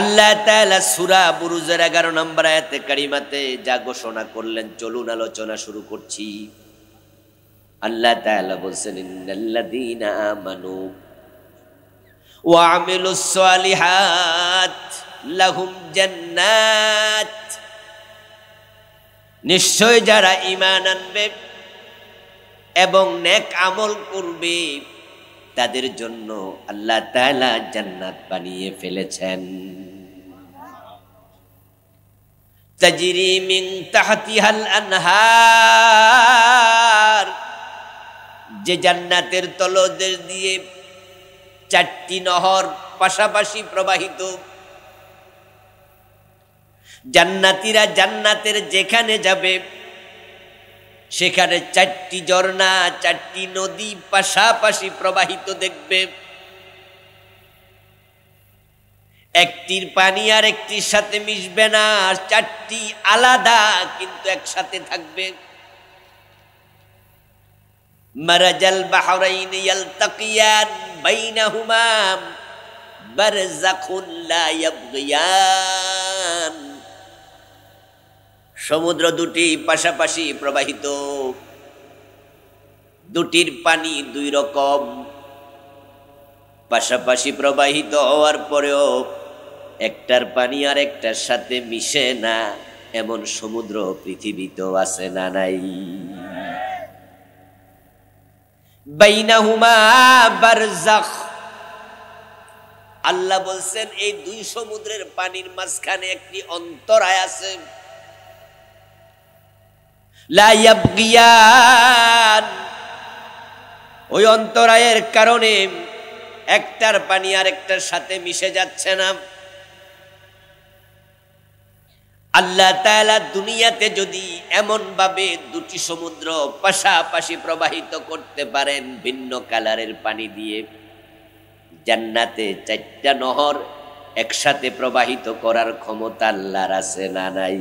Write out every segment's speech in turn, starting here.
আল্লাহ তাআলা সূরা বুরুজের 11 নম্বর আয়াতে কারিমাতে যা ঘোষণা করলেন, চলুন আলোচনা শুরু করছি। আল্লাহ তাআলা বলছেন, ইন্নাল্লাযীনা আমানু ওয়া আমিলুস সালিহাত লাহুম জান্নাত, নিশ্চয় যারা ঈমান আনবে এবং নেক আমল করবে তাদের জন্য আল্লাহ তাআলা জান্নাত বানিয়ে ফেলেছেন। তাজরি মিন তাহতিহাল আনহার, যে জান্নাতের তলদেশ দিয়ে 4টি নহর পাশাপাশি প্রবাহিত। জান্নাতীরা জান্নাতের যেখানে যাবে সেখানে 4টি ঝর্ণা, 4টি নদী পাশাপাশি প্রবাহিত দেখবে। একটির পানি আর একটির সাথে মিশবে না, 4টি আলাদা কিন্তু একসাথে থাকবে। মারাজাল বাহরাইন ইয়ালতাকিয়ান বাইনাহুমা বারযাখুন লা ইয়াবগিয়ান, সমুদ্র দুটি পাশাপাশি প্রবাহিত, দুটির পানি 2 রকম, পাশাপাশি প্রবাহিত হওয়ার পরেও একটার পানি আর একটার সাথে মিশে না, এমন সমুদ্র পৃথিবীতেও আছে না নাই? বাইনাহুমা বারযাখ, আল্লাহ বলছেন এই 2 সমুদ্রের পানির মাঝখানে একটি অন্তরায় আছে। লা ইয়াবগিয়ান, ওই অন্তরায়ের কারণে একটার পানি আর একটার সাথে মিশে যাচ্ছে না। আল্লাহ তাআলা দুনিয়াতে যদি এমন ভাবে 2টি সমুদ্র পাশাপাশি প্রবাহিত করতে পারেন ভিন্ন কালারের পানি দিয়ে, জান্নাতে 4টা নহর একসাথে প্রবাহিত করার ক্ষমতা আল্লাহর আছে না নাই?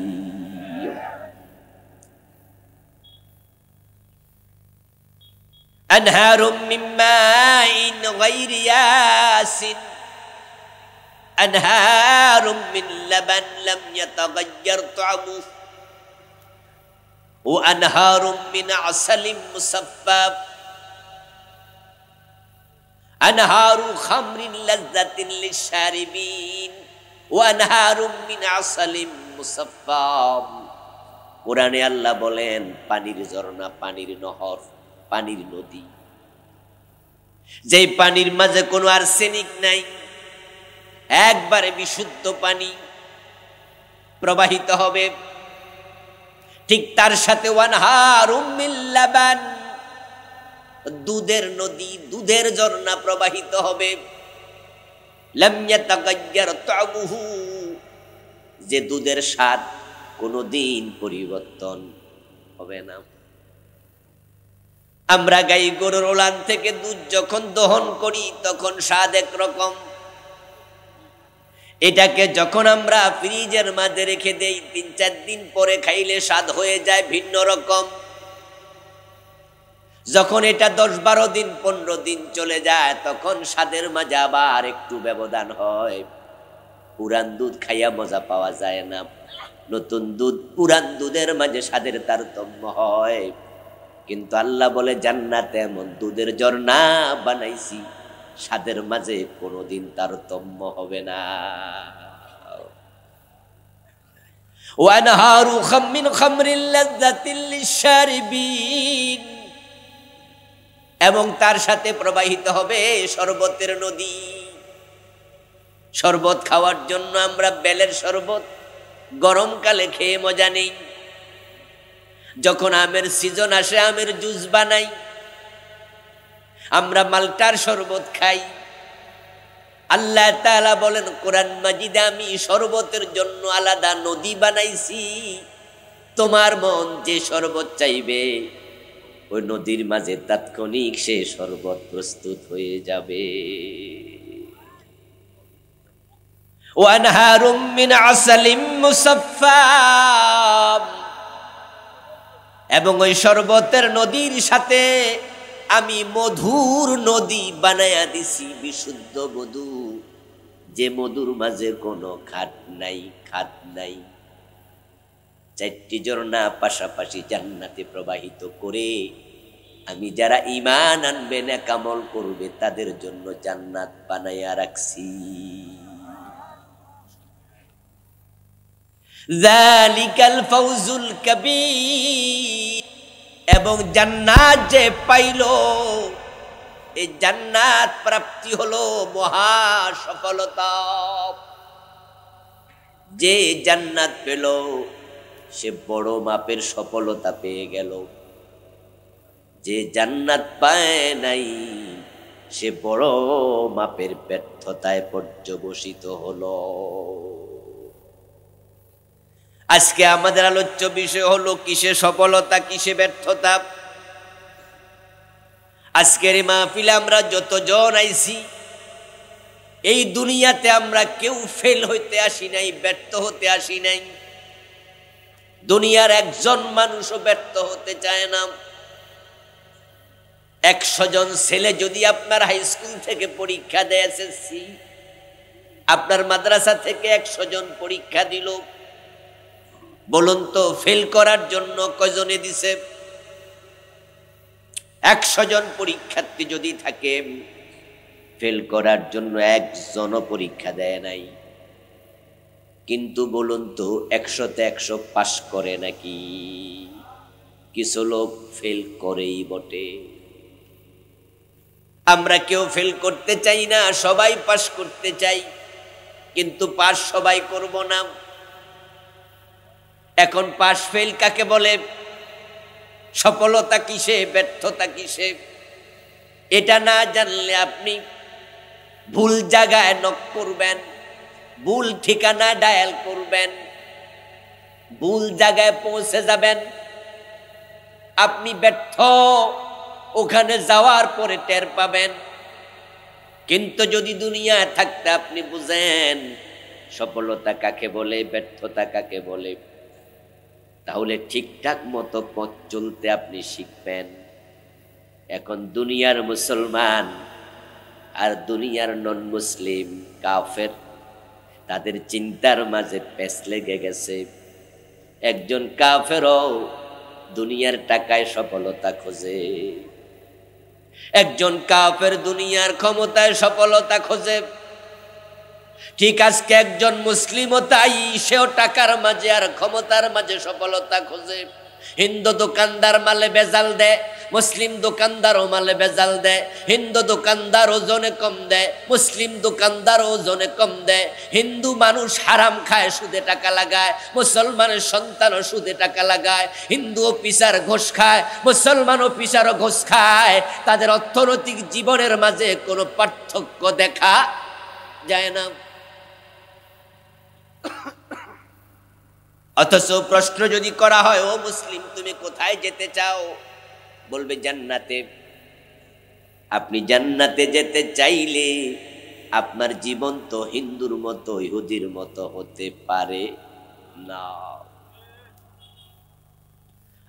أنهار من ماء غير ياسن أنهار من لبن لم يتغير طعمه وأنهار من عسل مصفى أنهار خمر لذة للشاربين وأنهار من عسل مصفى। কোরআনে আল্লাহ বলেন পানির ঝর্ণা, পানির নহর, পানির নদী, যে পানির মাঝে কোনো আর্সেনিক নাই, একবারে বিশুদ্ধ পানি প্রবাহিত হবে। ঠিক তার সাথে ওয়ানহারুম মিন লাবান, দুধের নদী, দুধের ঝর্ণা প্রবাহিত হবে। লাম ইয়াতাগায়্যার তা'মুহু, যে দুধের স্বাদ কোনোদিন পরিবর্তন হবে না। আমরা গাই গরুর ওলান থেকে দুধ যখন দহন করি তখন স্বাদ একরকম, এটাকে যখন আমরা ফ্রিজের মাঝে রেখে দেই 3-4 দিন পরে খাইলে স্বাদ হয়ে যায় ভিন্ন রকম। যখন এটা 10-12 দিন 15 দিন চলে যায় তখন স্বাদের মাঝে আবার একটু ব্যবধান হয়। পুরান দুধ খাইয়া মজা পাওয়া যায় না, নতুন দুধ পুরান দুধের মাঝে স্বাদের তারতম্য হয়। কিন্তু আল্লাহ বলে জান্নাতে এমন দুধের ঝর্ণা বানাইছি, স্বাদের মাঝে কোনোদিন তারতম্য হবে না। ওয়ানহারু মিন খামরিন লাযযাতিল লিশারিবিন, এবং তার সাথে প্রবাহিত হবে শরবতের নদী। শরবত খাওয়ার জন্য আমরা বেলের শরবত গরমকালে খেয়ে মজা নেই, যখন আমের সিজন আসে আমের জুস বানাই, আমরা মাল্টার শরবত খাই। আল্লাহ তাআলা বলেন কোরআন মাজিদে, আমি শরবতের জন্য আলাদা নদী বানাইছি, তোমার মন যে শরবত চাইবে ওই নদীর মাঝে তাৎক্ষণিক সে শরবত প্রস্তুত হয়ে যাবে। ওয়ানহারুম মিন আসালিম মুসাফফা, এবং ওই শরবতের নদীর সাথে আমি মধুর নদী বানায়া দিছি, বিশুদ্ধ মধু, যে মধুর মাঝে কোনো খাট নাই, খাত নাই। 4টি ঝর্ণা পাশাপাশি জান্নাতে প্রবাহিত করে আমি যারা ঈমান আনবে না কামল করবে তাদের জন্য জান্নাত বানাইয়া রাখছি। যালিকাল ফাউজুল কাবীর। এবং জান্নাত যে পাইল, এই জান্নাত প্রাপ্তি হলো মহা সফলতা। যে জান্নাত পেল সে বড় মাপের সফলতা পেয়ে গেল। যে জান্নাত পায় নাই সে বড় মাপের ব্যর্থতায় পর্যবসিত হলো। আজকে আমাদের আলোচ্য বিষয় হলো কিসে সফলতা, কিসে ব্যর্থতা। আজকের এই মাহফিলে আমরা যতজন আইছি, এই দুনিয়াতে আমরা কেউ ফেল হইতে আসি নাই, ব্যর্থ হতে আসি নাই। দুনিয়ার একজন মানুষও ব্যর্থ হতে চায় না। 100 জন ছেলে যদি আপনার হাই স্কুল থেকে পরীক্ষা দেয় এসএসসি, আপনার মাদ্রাসা থেকে 100 জন পরীক্ষা দিল, বলুন তো ফেল করার জন্য কয়জনে দিছে? 100 জন পরীক্ষার্থী যদি থাকে, ফেল করার জন্য একজনও পরীক্ষা দেয় নাই। কিন্তু বলুন তো 100তে 100 পাস করে নাকি? কিছু লোক ফেল করেই বটে। আমরা কেউ ফেল করতে চাই না, সবাই পাস করতে চাই, কিন্তু পাস সবাই করব না। এখন পাস ফেল কাকে বলে? সফলতা কিসে, ব্যর্থতা কিসে? এটা না জানলে আপনি ভুল জায়গায় নক করবেন, ভুল ঠিকানা ডায়াল করবেন, ভুল জায়গায় পৌঁছে যাবেন। আপনি ব্যর্থ ওখানে যাওয়ার পরে টের পাবেন। কিন্তু যদি দুনিয়ায় থাকতে আপনি বুঝেন সফলতা কাকে বলে, ব্যর্থতা কাকে বলে, তাহলে ঠিকঠাক মতো পথ চলতে আপনি শিখবেন। এখন দুনিয়ার মুসলমান আর দুনিয়ার নন মুসলিম কাফের, তাদের চিন্তার মাঝে পেঁচ লেগে গেছে। একজন কাফেরও দুনিয়ার টাকায় সফলতা খোঁজে, একজন কাফের দুনিয়ার ক্ষমতায় সফলতা খোঁজে। ঠিক আজকে একজন মুসলিমও তাই, সেও টাকার মাঝে আর ক্ষমতার মাঝে সফলতা খোঁজে। হিন্দু দোকানদার মালে বেজাল দেয়, মুসলিম দোকানদারও মালে বেজাল দেয়। হিন্দু দোকানদার ওজনে কম দেয়, মুসলিম দোকানদার ওজনে কম দেয়। হিন্দু মানুষ হারাম খায়, সুদে টাকা লাগায়, মুসলমানের সন্তানও সুদে টাকা লাগায়। হিন্দু অফিসার ঘোষ খায়, মুসলমান অফিসারও ঘোষ খায়। তাদের অর্থনৈতিক জীবনের মাঝে কোনো পার্থক্য দেখা যায় না। অথচ প্রশ্ন যদি করা হয়, ও মুসলিম তুমি কোথায় যেতে চাও? বলবে জান্নাতে। আপনি জান্নাতে যেতে চাইলে আপনার জীবন তো হিন্দুর মতো, ইহুদির মতো হতে পারে না।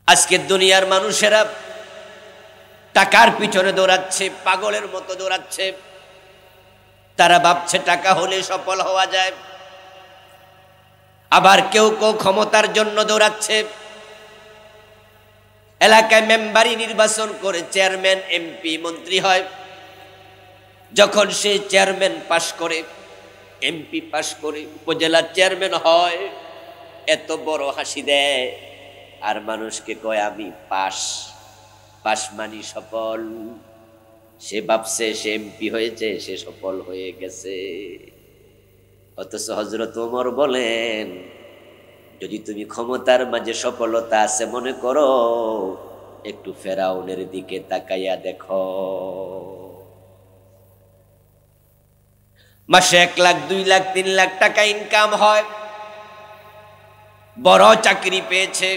আজকে দুনিয়ার মানুষেরা টাকার পিছনে দৌড়াচ্ছে, পাগলের মতো দৌড়াচ্ছে। তারা ভাবছে টাকা হলে সফল হওয়া যায়। আবার কেউ কেউ ক্ষমতার জন্য দৌড়াচ্ছে। এলাকায় মেম্বারি নির্বাচন করে চেয়ারম্যান, এমপি, মন্ত্রী হয়। যখন সে চেয়ারম্যান পাশ করে, এমপি পাশ করে, উপজেলার চেয়ারম্যান হয়, এত বড় হাসি দেয় আর মানুষকে কয় আমি পাশ। পাশ মানি সফল। সে ভাবছে সে এমপি হয়েছে, সে সফল হয়ে গেছে। অথচ হযরত ওমর বলেন, যদি তুমি ক্ষমতার মাঝে সফলতা আছে মনে করো, একটু ফেরাউনের দিকে তাকাইয়া দেখো। মাসে 1 লাখ, 2 লাখ, 3 লাখ টাকা ইনকাম হয়। বড় চাকরি পেয়েছে,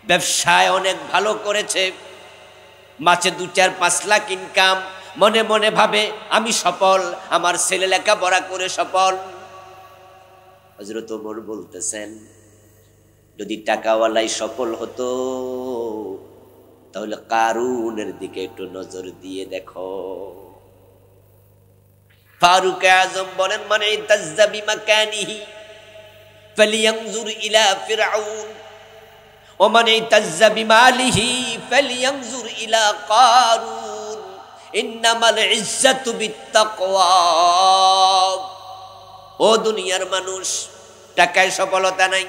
ব্যবসায় অনেক ভালো করেছে, মাসে 2, 4, 5 লাখ ইনকাম। মনে মনে ভাবে আমি সফল, আমার ছেলে লেখাপড়া করে সফল। হযরত ওমর বলতেছেন, যদি টাকাওয়ালাই সফল হতো তাহলে কারুনের দিকে একটু নজর দিয়ে দেখো। ফারুক আজম বলেন, মান ইতাজ্জা বিমাকানিহি ফালিয়ানজুর ইলা ফিরআউন ওয়া মান ইতাজ্জা বিমালিহি ফালিয়ানজুর ইলা কারুন ইন্নামাল ইজ্জাতু বিত্তাকওয়া। ও দুনিয়ার মানুষ, টাকায় সফলতা নাই,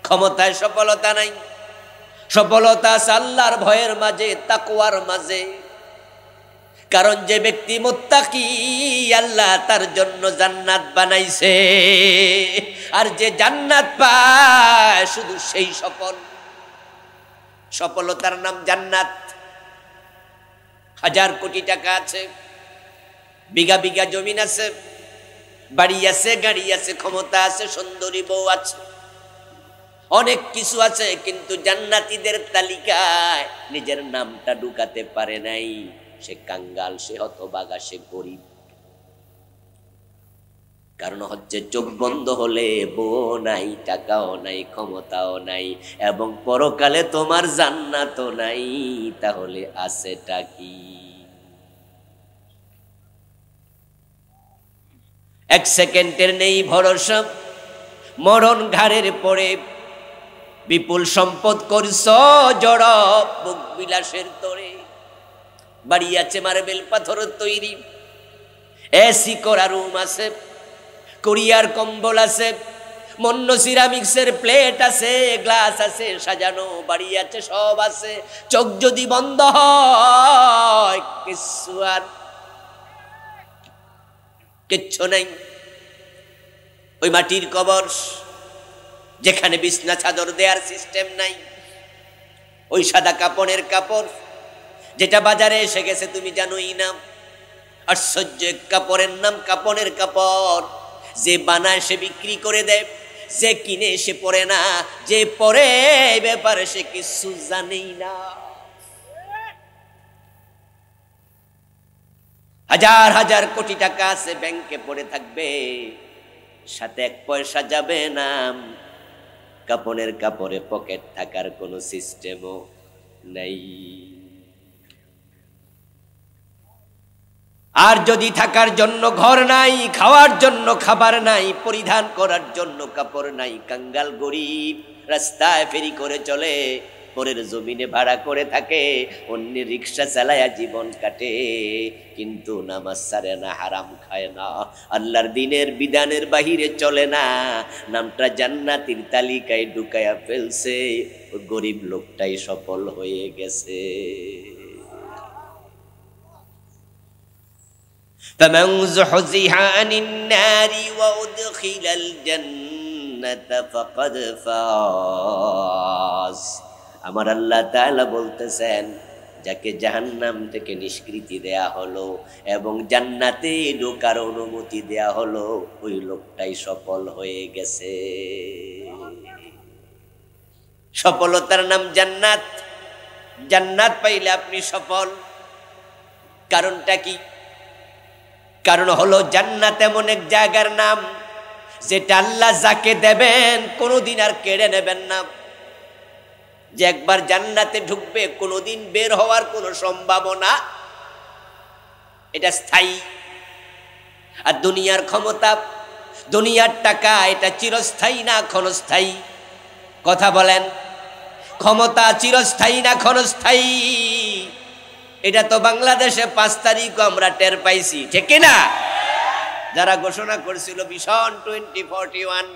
ক্ষমতায় সফলতা নাই, সফলতা আছে আল্লাহর ভয়ের মাঝে, তাকওয়ার মাঝে। কারণ যে ব্যক্তি মুত্তাকি, আল্লাহ তার জন্য জান্নাত বানাইছে, আর যে জান্নাত পায় শুধু সেই সফল। সফলতার নাম জান্নাত। হাজার কোটি টাকা আছে, বিঘা বিঘা জমিন আছে, বাড়ি আছে, গাড়ি আছে, ক্ষমতা আছে, সুন্দরী বউ আছে, অনেক কিছু আছে, কিন্তু জান্নাতীদের তালিকায় নিজের নামটা ঢুকাতে পারে নাই। সে কাঙ্গাল, সে হতভাগা, সে গরিব। কারণ হচ্ছে চোখ বন্ধ হলে বউ নাই, টাকাও নাই, ক্ষমতাও নাই, এবং পরকালে তোমার জান্নাতও নাই। তাহলে আছেটা কি? এক সেকেন্ডের নেই ভরসা, মরণ ঘাড়ের পরে। বিপুল সম্পদ করছ জড় ভোগ বিলাসের তোরে। বাড়ি আছে মার্বেল পাথরের তৈরি, এসি করা রুম আছে, কোরিয়ার কম্বল আছে, মন্য সিরামিক্সের প্লেট আছে, গ্লাস আছে সাজানো, বাড়ি আছে, সব আছে। চোখ যদি বন্ধ হয় কিচ্ছু নাই। ওই মাটির কবর, যেখানে বিছনা চাদর দেওয়ার সিস্টেম নাই, ওই সাদা কাপড়ের কাপড় যেটা বাজারে এসে গেছে তুমি জানোই না। আশ্চর্য, কাপড়ের নাম কাপড়ের কাপড়। যে বানায় সে বিক্রি করে দেয়, যে কিনে সে পরে না, যে পরে ব্যাপারে সে কিছু জানেই না। হাজার হাজার কোটি টাকা আছে, ব্যাংকে পড়ে থাকবে, সাথে এক পয়সা যাবে না। কাপড়ের কাপড়ে পকেট থাকার কোনো সিস্টেমও নাই। আর যদি থাকার জন্য ঘর নাই, খাওয়ার জন্য খাবার নাই, পরিধান করার জন্য কাপড় নাই, কাঙ্গাল গরিব রাস্তায় ফেরি করে চলে, পরের জমিনে ভাড়া করে থাকে, অন্যের রিক্সা চালায়া জীবন কাটে, কিন্তু নামাজ ছাড়ে না, হারাম খায় না, আল্লাহর দিনের বিধানের বাহিরে চলে না, নামটা জান্নাতীর তালিকায় ঢুকায়া ফেলছে। ওই গরিব লোকটাই সফল হয়ে গেছে। فمن زحزح عن النار وأدخل الجنة فقد فاز। আমার আল্লাহ তাআলা বলতেছেন, যাকে জাহান্নাম থেকে নিষ্কৃতি দেয়া হলো এবং জান্নাতে ঢোকার অনুমতি দেয়া হলো, ওই লোকটাই সফল হয়ে গেছে। সফলতার নাম জান্নাত। জান্নাত পাইলে আপনি সফল। কারণটা কি? কারণ হলো জান্নাত এমন এক জায়গার নাম যেটা আল্লাহ যাকে দেবেন কোনোদিন আর কেড়ে নেবেন না। যে একবার জান্নাতে ঢুকবে, কোনোদিন বের হওয়ার কোনো সম্ভাবনা, এটা স্থায়ী। আর দুনিয়ার ক্ষমতা, দুনিয়ার টাকা, এটা চিরস্থায়ী না ক্ষণস্থায়ী? কথা বলেন, ক্ষমতা চিরস্থায়ী না ক্ষণস্থায়ী? এটা তো বাংলাদেশে 5 তারিখ আমরা টের পাইছি, ঠিক না? যারা ঘোষণা করেছিল ভিশন 2041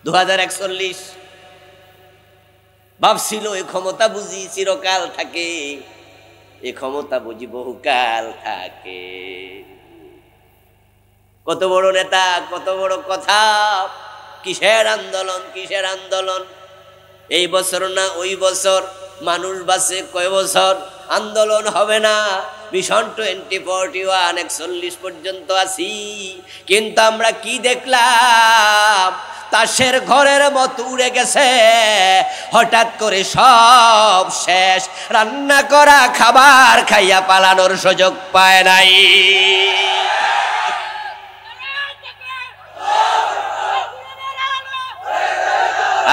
2041, ভাবছিল এই ক্ষমতা বুঝি চিরকাল থাকে, এই ক্ষমতা বুঝি বহুকাল থাকে। কত বড় নেতা, কত বড় কথা, কিসের আন্দোলন, কিসের আন্দোলন? এই বছর না ওই বছর, মানুষ বাঁচে কয় বছর, আন্দোলন হবে না। ভিশন 2041 41 পর্যন্ত আছি, কিন্তু আমরা কি দেখলাম? তাসের ঘরের মতো উড়ে গেছে, হঠাৎ করে সব শেষ, রান্না করা খাবার খাইয়া পালানোর সুযোগ পায় নাই।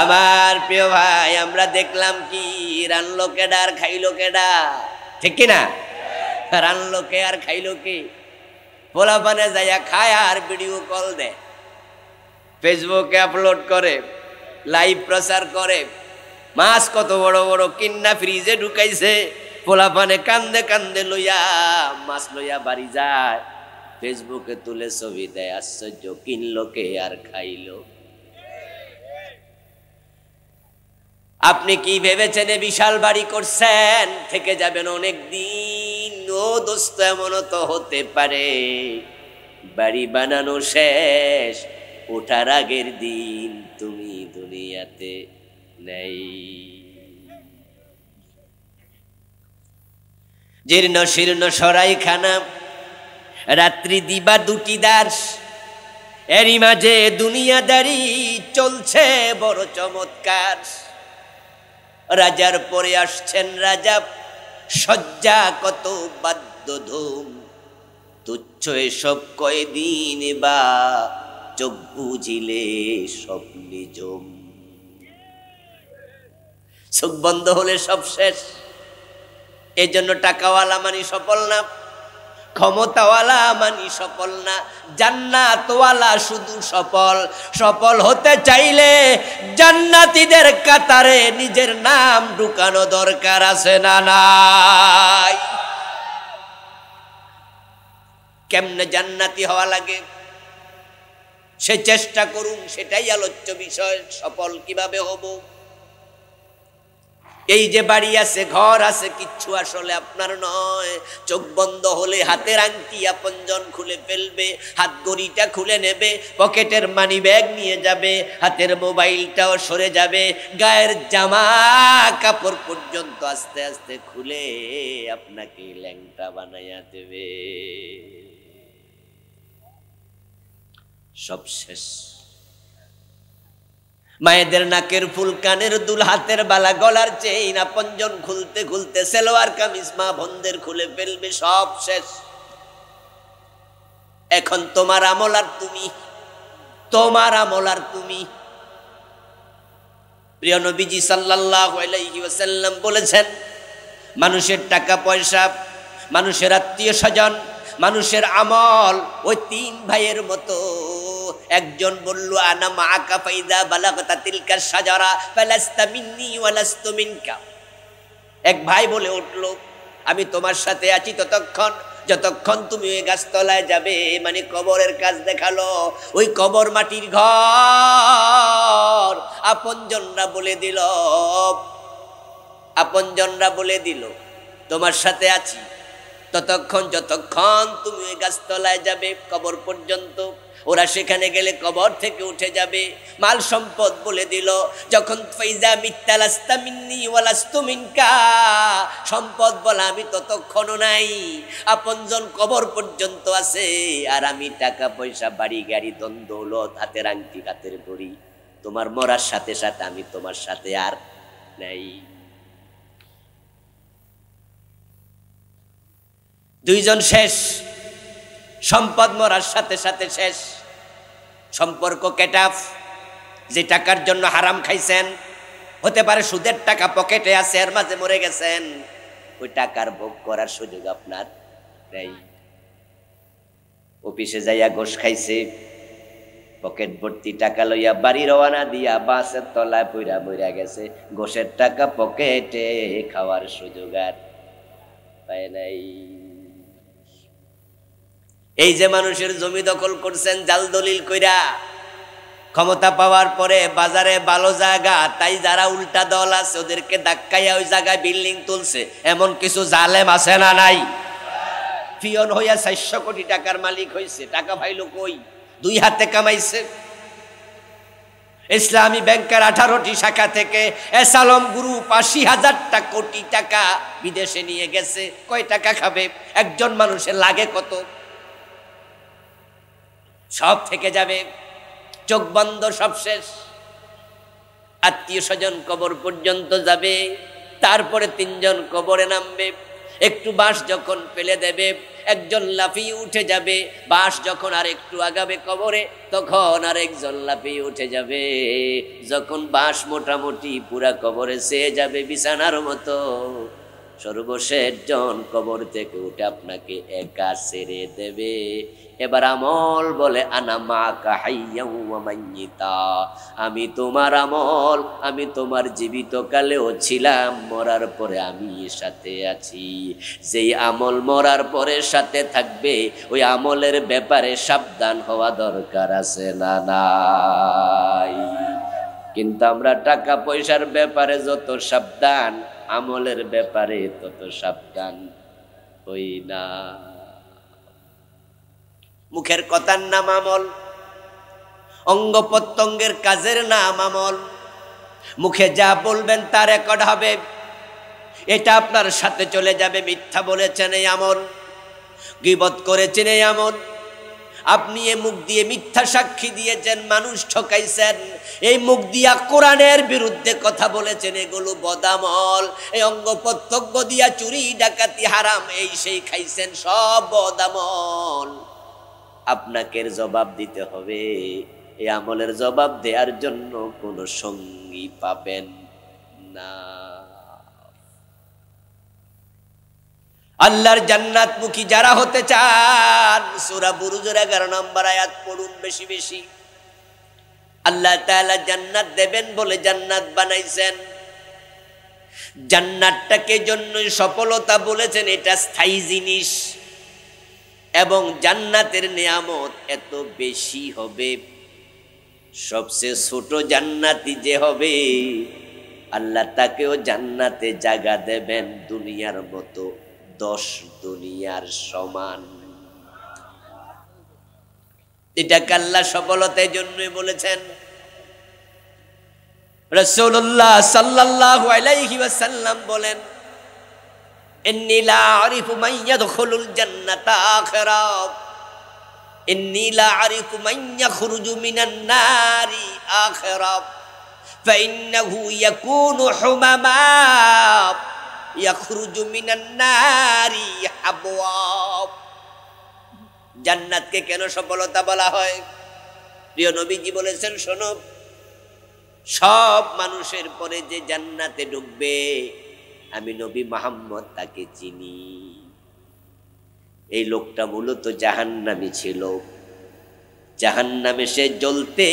আমার প্রিয় ভাই, আমরা দেখলাম কি? রানলো কেডা আর খাইলো কেডা, ঠিক কিনা? রানলো কে আর খাইলো কে? পোলাপানে যাইয়া খায় আর ভিডিও কল দেয়, ফেসবুকে আপলোড করে, লাইভ প্রচার করে। মাছ কত বড় বড় কিন্না ফ্রিজে ঢুকাইছে, পোলাপানে কান্দে কান্দে লইয়া মাছ লইয়া বাড়ি যায়, ফেসবুকে তুলে ছবি দেয়। আশ্চর্য, কিনলো কে আর খাইলো? আপনি কি ভেবেছেন বিশাল বাড়ি করছেন, থেকে যাবেন অনেক দিন? ও দোস্ত, এমনও তো হতে পারে বাড়ি বানানো শেষ, ওঠার আগের দিন তুমি দুনিয়াতে নেই। জীর্ণ শীর্ণ সরাইখানা, রাত্রি দিবা দুটি দাস, এরই মাঝে দুনিয়াদারি চলছে বড় চমৎকার। রাজার পরে আসছেন রাজা, সজ্জা কত বাদ্য ধুম, তুচ্ছ এসব কয়দিন বা চোখ বুঝিলে সব নিজম। চোখ বন্ধ হলে সব শেষ। এই জন্য টাকাওয়ালা মানি সফল না, ক্ষমতাওয়ালা মানি সফল না, জান্নাতওয়ালা শুধু সফল। সফল হতে চাইলে জান্নাতীদের কাতারে নিজের নাম ঢুকানো দরকার আছে না নাই? কেমনে জান্নাতি হওয়া লাগে সে চেষ্টা করুন, সেটাই আলোচ্য বিষয়। সফল কিভাবে হব? এই যে বাড়ি আছে, ঘর আছে, কিচ্ছু আসলে আপনার নয়। চোখ বন্ধ হলে হাতের আংটি আপনজন খুলে ফেলবে, হাত ঘড়িটা খুলে নেবে, পকেটের মানি ব্যাগ নিয়ে যাবে, হাতের মোবাইলটাও সরে যাবে, গায়ের জামা কাপড় পর্যন্ত আস্তে আস্তে খুলে আপনাকে ল্যাংটা বানাইয়া দেবে। সব শেষ। মায়েদের নাকের ফুল, কানের দুল, হাতের বালা, গলার চেইন আপনজন খুলতে খুলতে সেলোয়ার কামিজ মা বোনদের খুলে ফেলবে। সব শেষ। এখন তোমার আমল আর তুমি, তোমার আমল আর তুমি। প্রিয় নবীজি সাল্লাল্লাহু আলাইহি ওয়াসাল্লাম বলেছেন, মানুষের টাকা পয়সা, মানুষের আত্মীয় স্বজন, মানুষের আমল ওই তিন ভাইয়ের মতো। একজন বলল, আনা মাআকা ফাইদা বালাগতা তিলকা শাজারা ফালাস্তা মিন্নি ওয়ালাস্তু মিনকা। এক ভাই বলে উঠল, আমি তোমার সাথে আছি ততক্ষণ যতক্ষণ তুমি ওই গাছতলায় যাবে। মানে কবরের কাজ দেখালো। ওই কবর মাটির ঘর। আপনজনরা বলে দিল, আপনজনরা বলে দিল, তোমার সাথে আছি ততক্ষণ যতক্ষণ তুমি ওই গাছতলায় যাবে, কবর পর্যন্ত। ওরা সেখানে গেলে কবর থেকে উঠে যাবে। মাল সম্পদ বলে দিল, যখন ফাইজা মিত্তালাস্তা মিন্নি ওয়ালাস্তু মিনকা, সম্পদ বলা আমি ততক্ষণও নাই। আপনজন কবর পর্যন্ত আছে, আর আমি টাকা পয়সা, বাড়ি গাড়ি, ধন দৌলত, হাতের আংটি, হাতের ঘড়ি, তোমার মরার সাথে সাথে আমি তোমার সাথে আর নাই। দুইজন শেষ। সম্পদ মরার সাথে সাথে শেষ। সম্পর্ক কেটাফ। যে টাকার জন্য হারাম খাইছেন, হতে পারে সুদের টাকা পকেটে আছে, এর মাঝে মরে গেছেন, ওই টাকার ভোগ করার সুযোগ আপনার নেই। অফিসে যাইয়া ঘোষ খাইছে, পকেট ভর্তি টাকা লইয়া বাড়ি রওনা দিয়া বাসের তলায় পইরা মইরা গেছে, ঘোষের টাকা পকেটে, খাওয়ার সুযোগ আর পায় নাই। এই যে মানুষের জমি দখল করছেন জাল দলিল কইরা, ক্ষমতা পাওয়ার পরে বাজারে ভালো জায়গা, তাই যারা উল্টা দল আছে ওদেরকে ধাক্কাইয়া ওই জায়গায় বিল্ডিং তুলছে। এমন কিছু জালেম আছে না নাই? পিয়ন হইয়া 400 কোটি টাকার মালিক হয়েছে। টাকা পাইলো কই? দুই হাতে কামাইছে। ইসলামী ব্যাংকের 18টি শাখা থেকে এসালম গ্রুপ 80,000 কোটি টাকা বিদেশে নিয়ে গেছে। কয় টাকা খাবে? একজন মানুষের লাগে কত? সব থেকে যাবে, চোখ বন্ধ, সব শেষ। আত্মীয় স্বজন কবর পর্যন্ত যাবে, তারপরে 3 জন কবরে নামবে। একটু বাঁশ যখন ফেলে দেবে, একজন লাফিয়ে উঠে যাবে। বাঁশ যখন আর একটু আগাবে কবরে, তখন আর একজন লাফিয়ে উঠে যাবে। যখন বাঁশ মোটামুটি পুরা কবরে চেয়ে যাবে বিছানার মতো, সর্বশেষ জন কবর থেকে উঠে আপনাকে একা ছেড়ে দেবে। এবার আমল বলে আনা মাকা হাইয়া ওয়া মাইয়িতা, আমি তোমার আমল, আমি তোমার জীবিত কালেও ছিলাম, মরার পরে আমি সাথে আছি। যেই আমল মরার পরে সাথে থাকবে, ওই আমলের ব্যাপারে সাবধান হওয়া দরকার আছে না নাই? কিন্তু আমরা টাকা পয়সার ব্যাপারে যত সাবধান, আমলের ব্যাপারে তত সাবধান হই না। মুখের কথার নাম আমল, অঙ্গ প্রত্যঙ্গের কাজের নাম আমল। মুখে যা বলবেন তার রেকর্ড হবে, এটা আপনার সাথে চলে যাবে। মিথ্যা বলেছেন এই আমল, গীবত করেছেন এই আমল, আপনি এ মুখ দিয়ে মিথ্যা সাক্ষী দিয়েছেন, মানুষ ঠকাইছেন, এই মুখ দিয়া কোরআনের বিরুদ্ধে কথা বলেছেন, এগুলো বদামল। এই অঙ্গ প্রত্যঙ্গ দিয়া চুরি ডাকাতি হারাম এই সেই খাইছেন, সব বদামল। আপনাকে জবাব দিতে হবে। এই আমলের জবাব দেওয়ার জন্য কোনো সঙ্গী পাবেন না। আল্লাহর জান্নাতমুখী যারা হতে চান, সূরা বুরুজের 11 নম্বর আয়াত পড়ুন বেশি বেশি। আল্লাহ তাআলা জান্নাত দেবেন বলে জান্নাত বানাইছেন। জান্নাতটাকে জন্যই সফলতা বলেছেন, এটা স্থায়ী জিনিস এবং জান্নাতের নিয়ামত এত বেশি হবে। সবচেয়ে ছোট জান্নাতি যে হবে, আল্লাহ তাকেও জান্নাতে জায়গা দেবেন দুনিয়ার মতো 10 দুনিয়ার সমান। এটাকে আল্লাহ সফলতার জন্যই বলেছেন। রাসূলুল্লাহ সাল্লাল্লাহু আলাইহি ওয়াসাল্লাম বলেন, ইন্নী লা আরিফু মান ইয়াদখুলুল জান্নাতা আখিরা, ইন্নী লা আরিফু মান ইয়াখরুজু মিনান নারি আখিরা, ফাইন্নাহু ইয়াকুনু হুমামা ইয়াখরুজু মিনান নারি আবওয়াব। জান্নাতকে কেন সফলতা বলা হয়? প্রিয় নবীজি বলেছেন, শোনো, সব মানুষের পরে যে জান্নাতে ঢুকবে, আমি নবী মুহাম্মদ তাকে চিনি। এই লোকটা মূলত জাহান্নামী ছিল। জাহান্নামে সে জ্বলতে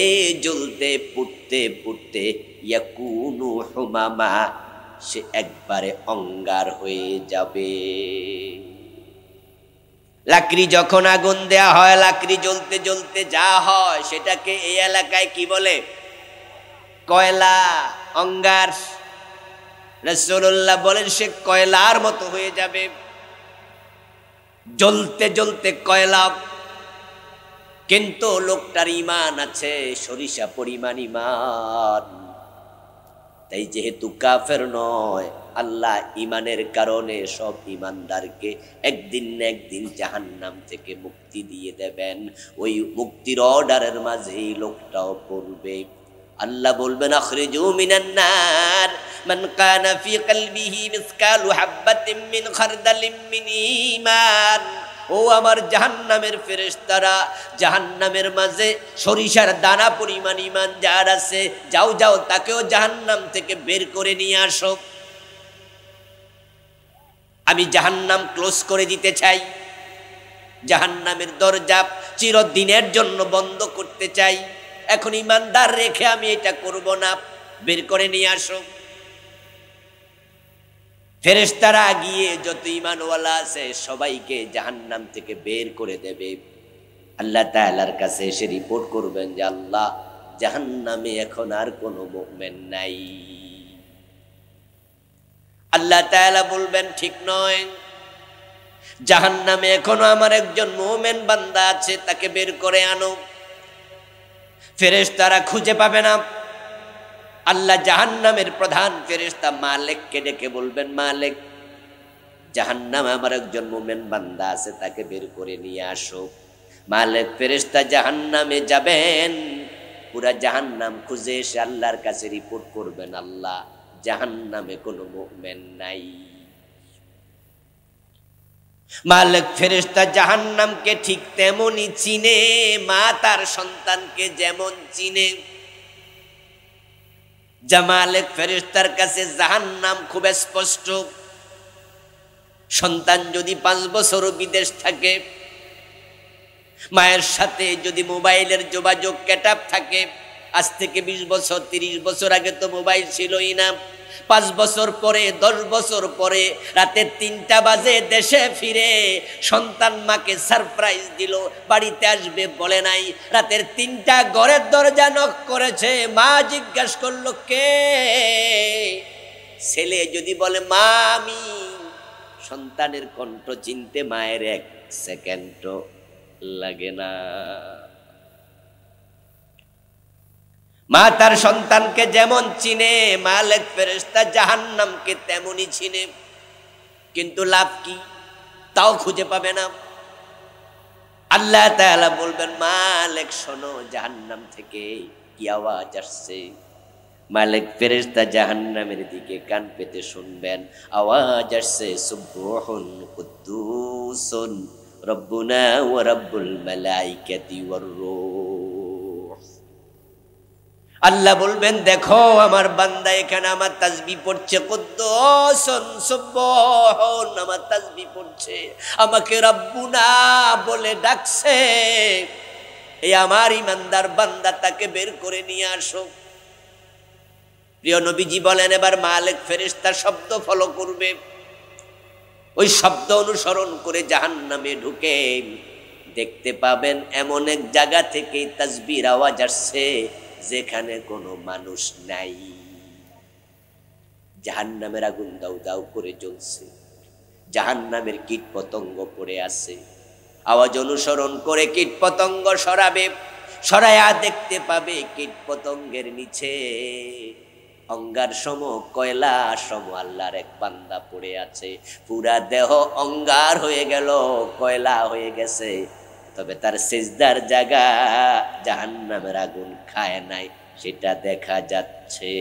জ্বলতে পুড়তে পুড়তে ইয়াকুনু হুমামা, সে একবারে অঙ্গার হয়ে যাবে। লাকড়ি যখন আগুন দেয়া হয়, লাকড়ি জ্বলতে জ্বলতে যা হয় সেটাকে এই এলাকায় কি বলে? কয়লা, অঙ্গার। রাসূলুল্লাহ বলেন সে কয়লার মতো হয়ে যাবে, জ্বলতে জ্বলতে কয়লা। কিন্তু লোকটার ঈমান আছে, সরিষা পরিমাণ ঈমান। তাই যেহেতু কাফের নয়, আল্লাহ ঈমানের কারণে সব ঈমানদারকে একদিন না একদিন জাহান্নাম থেকে মুক্তি দিয়ে দেবেন। ওই মুক্তির অর্ডারের মাঝে এই লোকটাও পড়বে। আল্লাহ বলবেন, আখরিজু মিনান নার মান কানা ফি কলবিহি মিসকালু হাববাতিন মিন খারদালিন মিন ঈমান। ও আমার জাহান্নামের ফেরেশতারা, জাহান্নামের মাঝে সরিষার দানা পরিমাণ ঈমান যার আছে, যাও যাও তাকেও জাহান্নাম থেকে বের করে নিয়ে আসো। আমি জাহান্নাম ক্লোজ করে দিতে চাই, জাহান্নামের দরজা চিরদিনের জন্য বন্ধ করতে চাই। এখন ঈমানদার রেখে আমি এটা করব না, বের করে নিয়ে আসো। ফেরেশতারা গিয়ে যত ঈমানওয়ালা আছে সবাইকে জাহান্নাম থেকে বের করে দেবে। আল্লাহ তাআলার কাছে এসে রিপোর্ট করবেন যে আল্লাহ, জাহান্নামে এখন আর কোনো মুমিন নাই। আল্লাহ তাআলা বলবেন, ঠিক নয়, জাহান্নামে এখনো আমার একজন মুমিন বান্দা আছে, তাকে বের করে আনো। ফেরেশতারা খুঁজে পাবে না। আল্লাহ জাহান্নামের প্রধান ফেরেশতা মালিককে ডেকে বলবেন, মালিক, জাহান্নামে আমার একজন মুমিন বান্দা আছে, তাকে বের করে নিয়ে আসো। মালিক ফেরেশতা জাহান্নামে যাবেন, পুরা জাহান্নাম খুঁজে এসে আল্লাহর কাছে রিপোর্ট করবেন, আল্লাহ, জাহান্নামে কোনো মুমিন নাই। মালিক ফেরেশতা জাহান্নামকে ঠিক তেমনই চিনে, মা তার সন্তানকে যেমন চিনে। মালিক ফেরেশতার কাছে জাহান্নাম খুব স্পষ্ট। সন্তান যদি 5 বছর বিদেশ থাকে, মায়ের সাথে যদি মোবাইলের যোগাযোগ কেটাপ থাকে, আজ থেকে 20 বছর 30 বছর আগে তো মোবাইল ছিলই না। 5 বছর পরে 10 বছর পরে রাতে 3টা বাজে দেশে ফিরে সন্তান মাকে সারপ্রাইজ দিল, বাড়িতে আসবে বলে নাই। রাতের 3টা ঘরের দরজা নক করেছে, মা জিজ্ঞাসা করলো কে? ছেলে যদি বলে মা আমি, সন্তানের কণ্ঠ চিনতে মায়ের 1 সেকেন্ডও লাগে না। মা তার সন্তানকে যেমন চিনে, মালিক ফেরেশতা জাহান্নামকে তেমনি চিনে, কিন্তু লাভ কি? তাও খুঁজে পাবে না। আল্লাহ তাআলা বলবেন মালিক শোনো, জাহান্নাম থেকে কি আওয়াজ আসছে। মালিক ফেরেশতা জাহান্নামের দিকে কান পেতে শুনবেন, আওয়াজ আসছে সুবহুন কুদ্দুসুন রব্বুনা ওয়া রাব্বুল মালাইকাতি ওয়ার রূহ। আল্লাহ বলবেন দেখো আমার বান্দা এখানে আমার তাসবিহ পড়ছে, কুদ্দুসুন সুবহুন আমার তাসবিহ পড়ছে, আমাকে রব্বুনা বলে ডাকছে। এই আমার ইমানদার বান্দা, তাকে বের করে নিয়ে আসো। প্রিয় নবীজি বলেন এবার মালিক ফেরেশতা শব্দ ফলো করবে, ওই শব্দ অনুসরণ করে জাহান্নামে ঢুকে দেখতে পাবেন এমন এক জায়গা থেকে তাসবিহর আওয়াজ আসছে যেখানে কোনো মানুষ নাই। জাহান্নামের আগুন দাউ দাউ করে জ্বলছে, জাহান্নামের কীট পতঙ্গ পড়ে আছে। আওয়াজ অনুসরণ করে কীট পতঙ্গ সরাবে, সরায়া দেখতে পাবে কীট পতঙ্গের নিচে অঙ্গার সম কয়লা সম আল্লাহর এক বান্দা পড়ে আছে। পুরা দেহ অঙ্গার হয়ে গেল, কয়লা হয়ে গেছে, তবে তার সিজদার জায়গা জাহান্নামের আগুন খায় নাই, সেটা দেখা যাচ্ছে।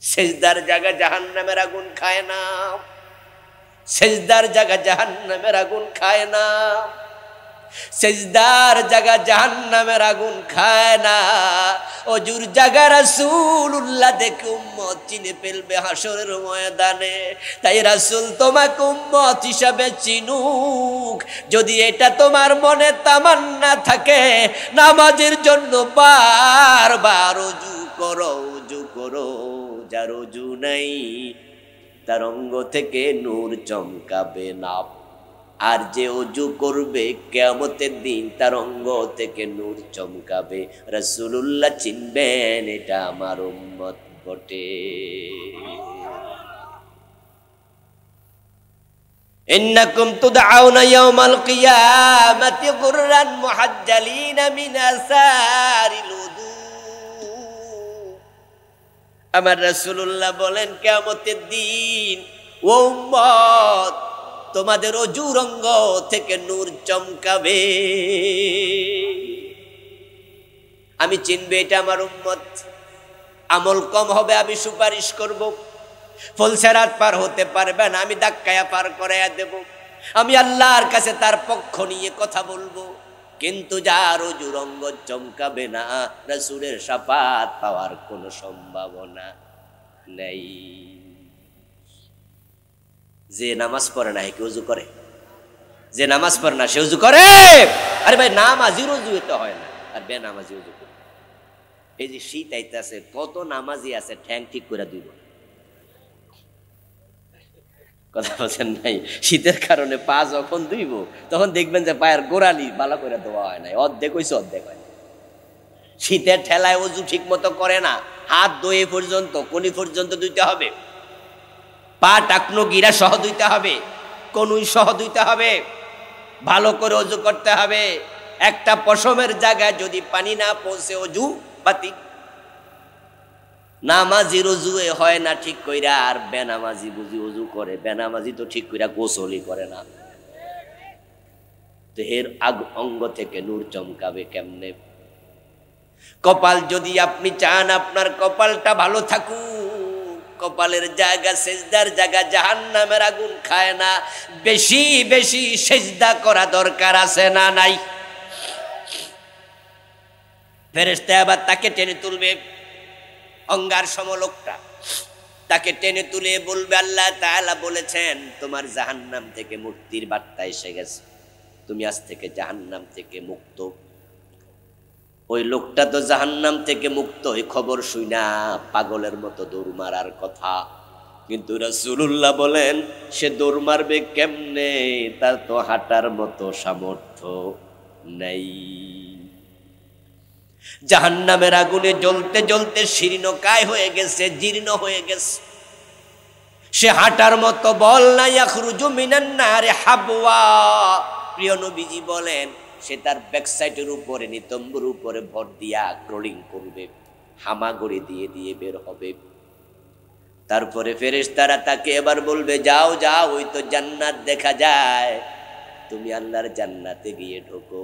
সিজদার জায়গা জাহান্নামের আগুন খায় না, সিজদার জায়গা জাহান্নামের আগুন খায় না, সিজদার জায়গা জাহান্নামের আগুন খায় না। অজুর জায়গা রাসূলুল্লাহ দেখে উম্মত চিনে ফেলবে হাসরের ময়দানে। তাই রাসূল তোমাকে উম্মত হিসাবে চিনুক। যদি এটা তোমার মনে তামান্না থাকে, নামাজের জন্য বারবার ওযু করো, ওযু করো। যার ওযু নাই তার অঙ্গ থেকে নূর চমকাবে না, আর যে ওযু করবে কিয়ামতের দিন তার অঙ্গ থেকে নূর চমকাবে। রাসূলুল্লাহ চিনবেন এটা আমার উম্মত বটে। ইন্নাকুম তুদআউনা ইয়াওমাল কিয়ামাতি গুররান মুহাজ্জালিনা মিন আসারিল উযু। আমার রাসূলুল্লাহ বলেন কিয়ামতের দিন ও উম্মত তোমাদের অজুর অঙ্গ থেকে নূর চমকাবে। আমি চিনবে এটা আমার উম্মত। আমল কম হবে, আমি সুপারিশ করব। ফুলসেরাত পার হতে পারবে না, আমি ধাক্কায়া পার করাইয়া দেব। আমি আল্লাহর কাছে তার পক্ষ নিয়ে কথা বলবো। কিন্তু যার অজুর অঙ্গ চমকাবে না, রাসূলের শাফাত পাওয়ার কোনো সম্ভাবনা নেই। যে নামাজ পড়ে না কি ওযু করে? যে নামাজ পড়ে না সে ওযু করে? আরে ভাই নামাজির ওযু এটা হয় না, আর বেনামাজি ওযু করে। এই যে শীত আইতাছে, কত নামাজি আছে ঠ্যাং ঠিক করে দিব, কথা বলছেন নাই? শীতের কারণে পা যখন ধুইব তখন দেখবেন যে পায়ের গোড়ালি ভালো করে ধোয়া হয় নাই, অর্ধেক হইছে অর্ধেক হয় না। শীতের ঠেলায় ওযু ঠিক মতো করে না, হাত ধুয়ে পর্যন্ত কোনি পর্যন্ত ধুইতে হবে, পা টাকনো গিরা সহ ধুইতে হবে, কনুই সহ ধুইতে হবে, ভালো করে ওযু করতে হবে। একটা পশমের জায়গায় যদি পানি না পৌঁছে ওযু বাতিল। নামাজির ওযু হয় না ঠিক কইরা, আর বেনামাজি বুঝি ওযু করে। বেনামাজি তো ঠিক কইরা গোসলই করে না। দেহের অঙ্গ থেকে নূর চমকাবে কেমনে? কপাল যদি আপনি চান আপনার কপালটা ভালো থাকুক, কপালের জায়গা সিজদার জায়গা জাহান্নামের আগুন খায় না, বেশি বেশি সিজদা করা দরকার আছে না নাই? ফেরেশতা আবার তাকে টেনে তুলবে, অঙ্গার সমলোকটা তাকে টেনে তুলে বলবে আল্লাহ তাআলা বলেছেন তোমার জাহান্নাম থেকে মুক্তির বার্তা এসে গেছে, তুমি আজ থেকে জাহান্নাম থেকে মুক্ত। ওই লোকটা তো জাহান্নাম থেকে মুক্ত, ওই খবর শুনা পাগলের মতো দৌড় মারার কথা, কিন্তু রাসূলুল্লাহ বলেন সে দৌড় মারবে কেমনে, তার তো হাঁটার মতো সামর্থ্য নাই। জাহান্নামের আগুনে জ্বলতে জ্বলতে শীর্ণকায় হয়ে গেছে, জীর্ণ হয়ে গেছে, সে হাঁটার মতো বল না। ইয়াখরুজু মিনান নারে হাবওয়া, প্রিয় নবীজি বলেন সে তার ব্যাকসাইডের উপরে নিতম্বুর উপরে ভর দিয়া ক্রলিং করবে, হামাগুড়ি দিয়ে দিয়ে বের হবে। তারপরে ফেরেশতারা তাকে এবার বলবে যাও যাও, ওই তো জান্নাত দেখা যায়, তুমি আল্লাহর জান্নাতে গিয়ে ঢোকো।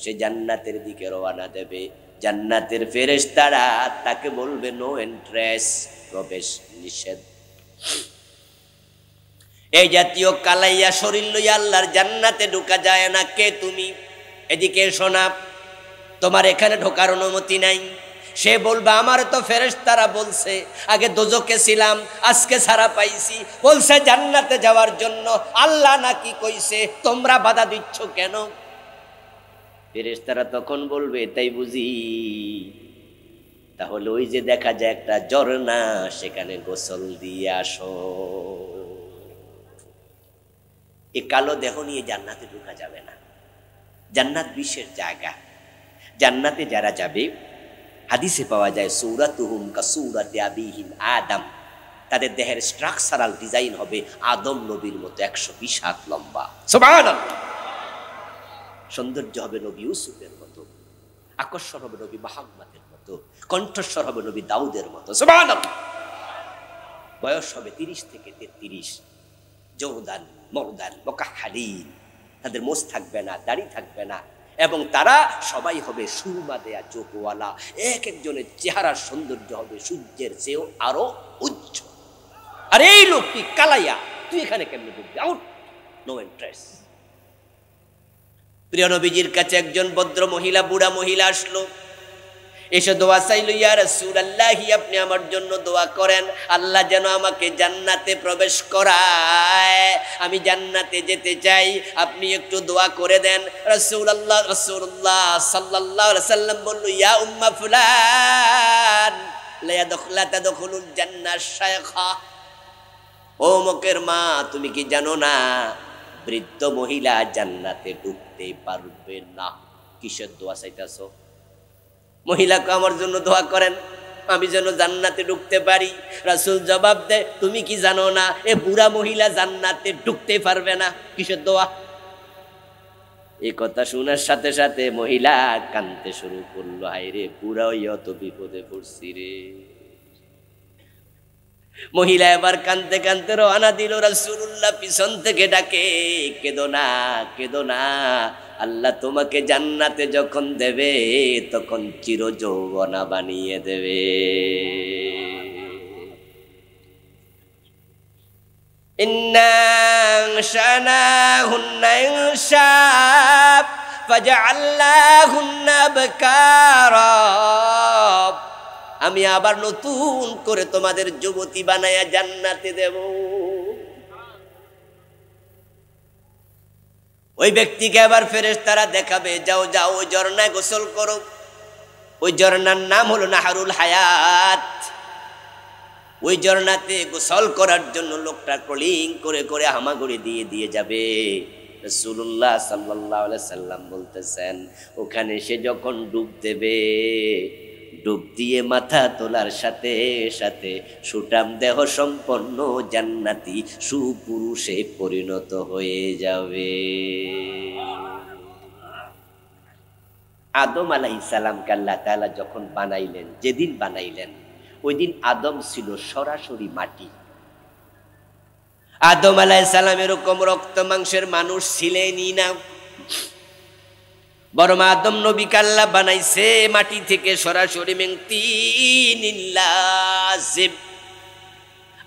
সে জান্নাতের দিকে রওনা দেবে, জান্নাতের ফেরেশতারা তাকে বলবে নো এন্ট্রেস, প্রবেশ নিষেধ। এই জাতীয় কালাইয়া শরীর লইয়া আল্লাহর জান্নাতে ঢোকা যায় না। কে তুমি? এদিকে শোনা, তোমার এখানে ঢোকার অনুমতি নাই। সে বলবে আমার তো ফেরেশতারা বলছে আগে দোজকে ছিলাম, আজকে ছাড়া পাইছি, বলছে জান্নাতে যাওয়ার জন্য, আল্লাহ নাকি কইছে, তোমরা বাধা দিচ্ছ কেন? ফেরেশতারা তখন বলবে তাই বুঝি, তাহলে ওই যে দেখা যায় একটা ঝর্ণা, সেখানে গোসল দিয়ে আসো। এই কালো দেহ নিয়ে জান্নাতে ঢোকা যাবে না। জান্নাত বিশেষ জায়গা। জান্নাতে যারা যাবে, হাদিসে পাওয়া যায় সূরাতুহুম কাসূরাতি আবিহিম আদম, তাদের দেহের স্ট্রাকচারাল ডিজাইন হবে আদম নবীর মতো 120 হাত লম্বা। সুবহানাল্লাহ। সৌন্দর্য হবে নবী ইউসুফের মতো, আকর্ষণ হবে নবী মুহাম্মদের মতো, কণ্ঠস্বর হবে নবী দাউদের মতো। সুবহানাল্লাহ। বয়স হবে 30 থেকে 33, যৌদান মরদান মুকাহহালিন, তাদের মোছ থাকবে না, দাড়ি থাকবে না, এবং তারা সবাই হবে সুরমা দেয়া চোখওয়ালা। এক একজনের চেহারার সৌন্দর্য হবে সূর্যের চেয়েও আরো উজ্জ্বল। আর এই লোকটি কালাইয়া, তুই এখানে কেমনে ঢুকবি? Out, no interest. প্রিয় নবীজির কাছে একজন ভদ্র মহিলা, বুড়া মহিলা আসলো, এসে দোয়া চাইল, ইয়া রাসূলুল্লাহ আপনি আমার জন্য দোয়া করেন, আল্লাহ যেন আমাকে জান্নাতে প্রবেশ করায়, আমি জান্নাতে যেতে চাই, আপনি একটু দোয়া করে দেন। রাসূলুল্লাহ সাল্লাল্লাহু আলাইহি সাল্লাম বলল, ইয়া উম্মা ফুলান লা তাদখুলুল জান্নাহ শায়খা, ও মুকের মা, তুমি কি জানো না বৃদ্ধ মহিলা জান্নাতে ঢুকতে পারবে না? কিসের দোয়া চাইতাছো? মহিলাকে আমার জন্য দোয়া করেন, আমি যেন জান্নাতে ঢুকতে পারি। রাসূল জবাব দেয়, তুমি কি জানো না এ বুড়া মহিলা জান্নাতে ঢুকতে পারবে না? কিসের দোয়া? এই কথা শোনার সাথে সাথে মহিলা কাঁদতে শুরু করলো, হায় রে, বুড়া হইয়া তো বিপদে পড়ছি রে। মহিলা এবার কাঁদতে কাঁদতে রওনা দিল। রাসূলুল্লাহ পিছন থেকে ডাকে, কেঁদো না, কেঁদো না, আল্লাহ তোমাকে জান্নাতে যখন দেবে তখন চির যৌবনা বানিয়ে দেবে। ইন্না শানাহুন্না ইনশাব ফাজআলনাহুন্না আবকারা, আমি আবার নতুন করে তোমাদের যুবতী বানায়া জান্নাতে দেব। ওই ব্যক্তিকে আবার ফেরেশতারা দেখাবে, যাও যাও ওই ঝর্ণায় গোসল করো। ওই ঝর্ণার নাম হলো নাহারুল হায়াত। ওই ঝর্ণাতে গোসল করার জন্য লোকটা ক্রলিং করে করে হামাগুড়ি দিয়ে দিয়ে যাবে। রাসূলুল্লাহ সাল্লাল্লাহু আলাইহি সাল্লাম বলতেছেন, ওখানে সে যখন ডুব দেবে, ডুব দিয়ে মাথা তোলার সাথে সাথে সুঠাম দেহ সম্পন্ন জান্নাতি সুপুরুষে পরিণত হয়ে যাবে। আদম আলাইহিস সালামকে আল্লাহ তাআলা যখন বানাইলেন, যেদিন বানাইলেন ওই দিন আদম ছিল সরাসরি মাটি। আদম আলাইহিস সালাম এরকম রক্ত মাংসের মানুষ ছিলেনই না, বরং আদম নবীকে আল্লাহ বানাইছে মাটি থেকে সরাসরি। মিন তিনিন লাযিব,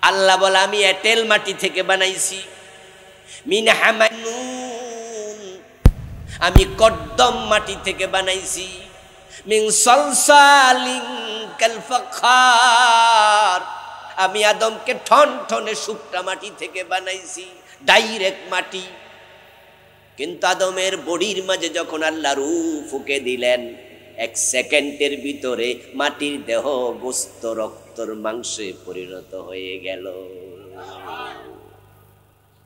আল্লাহ বলে আমি এঁটেল মাটি থেকে বানাইছি। মিন হামানুন, আমি কদ্দম মাটি থেকে বানাইছি। মিন সলসালিন কাল ফাখার, আমি আদমকে ঠন ঠনে শুকনা মাটি থেকে বানাইছি, ডাইরেক্ট মাটি। কিন্তু আদমের বডির মাঝে যখন আল্লাহ রূহ ফুঁকে দিলেন, 1 সেকেন্ডের ভিতরে মাটির দেহ গোস্ত রক্তর মাংসে পরিণত হয়ে গেল।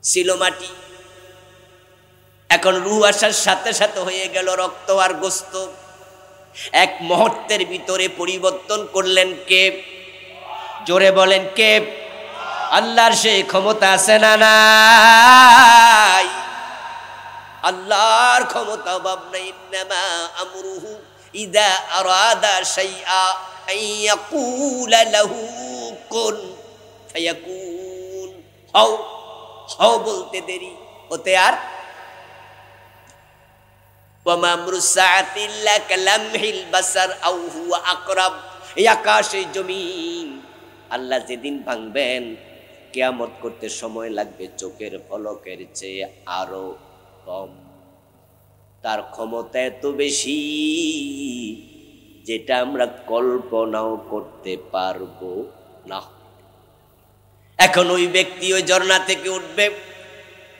ছিল মাটি, এখন রূহ আসার সাথে সাথে হয়ে গেল রক্ত আর গোস্ত। 1 মুহূর্তের ভিতরে পরিবর্তন করলেন কে? জোরে বলেন কে? আল্লাহর সেই ক্ষমতা আছে না নাই? আল্লাহর ক্ষমতা অভাব নাই। ইন্নামা আমরুহু ইযা আরাদা শাইআ আইয়াকুলা লাহু কুন ফায়াকুন। হও হও বলতে দেরি হতে আর। ওয়া মা আমরুস সাআতি ইল্লা কালামহিল বাসার আও হুয়া আকরাব। এই আকাশে জমিন আল্লাহ যেদিন ভাঙবেন, কিয়ামত করতে সময় লাগবে চোখের পলকের চেয়ে আরো কম। তার ক্ষমতা এত বেশি যেটা আমরা কল্পনাও করতে পারবো না। এখন ওই ব্যক্তি ওই ঝর্ণা থেকে উঠবে,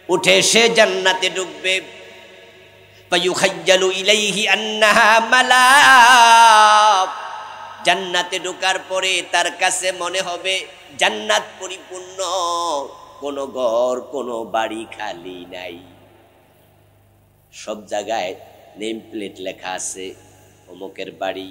উঠে সে জান্নাতে ঢুকবে। ফায়ুখায়্যালু ইলাইহি আন্নাহা মালাক। জান্নাতে ঢোকার পরে তার কাছে মনে হবে জান্নাত পরিপূর্ণ, কোনো ঘর কোনো বাড়ি খালি নাই। সব জায়গায় নেম প্লেট লেখা আছে, অমুকের বাড়ি,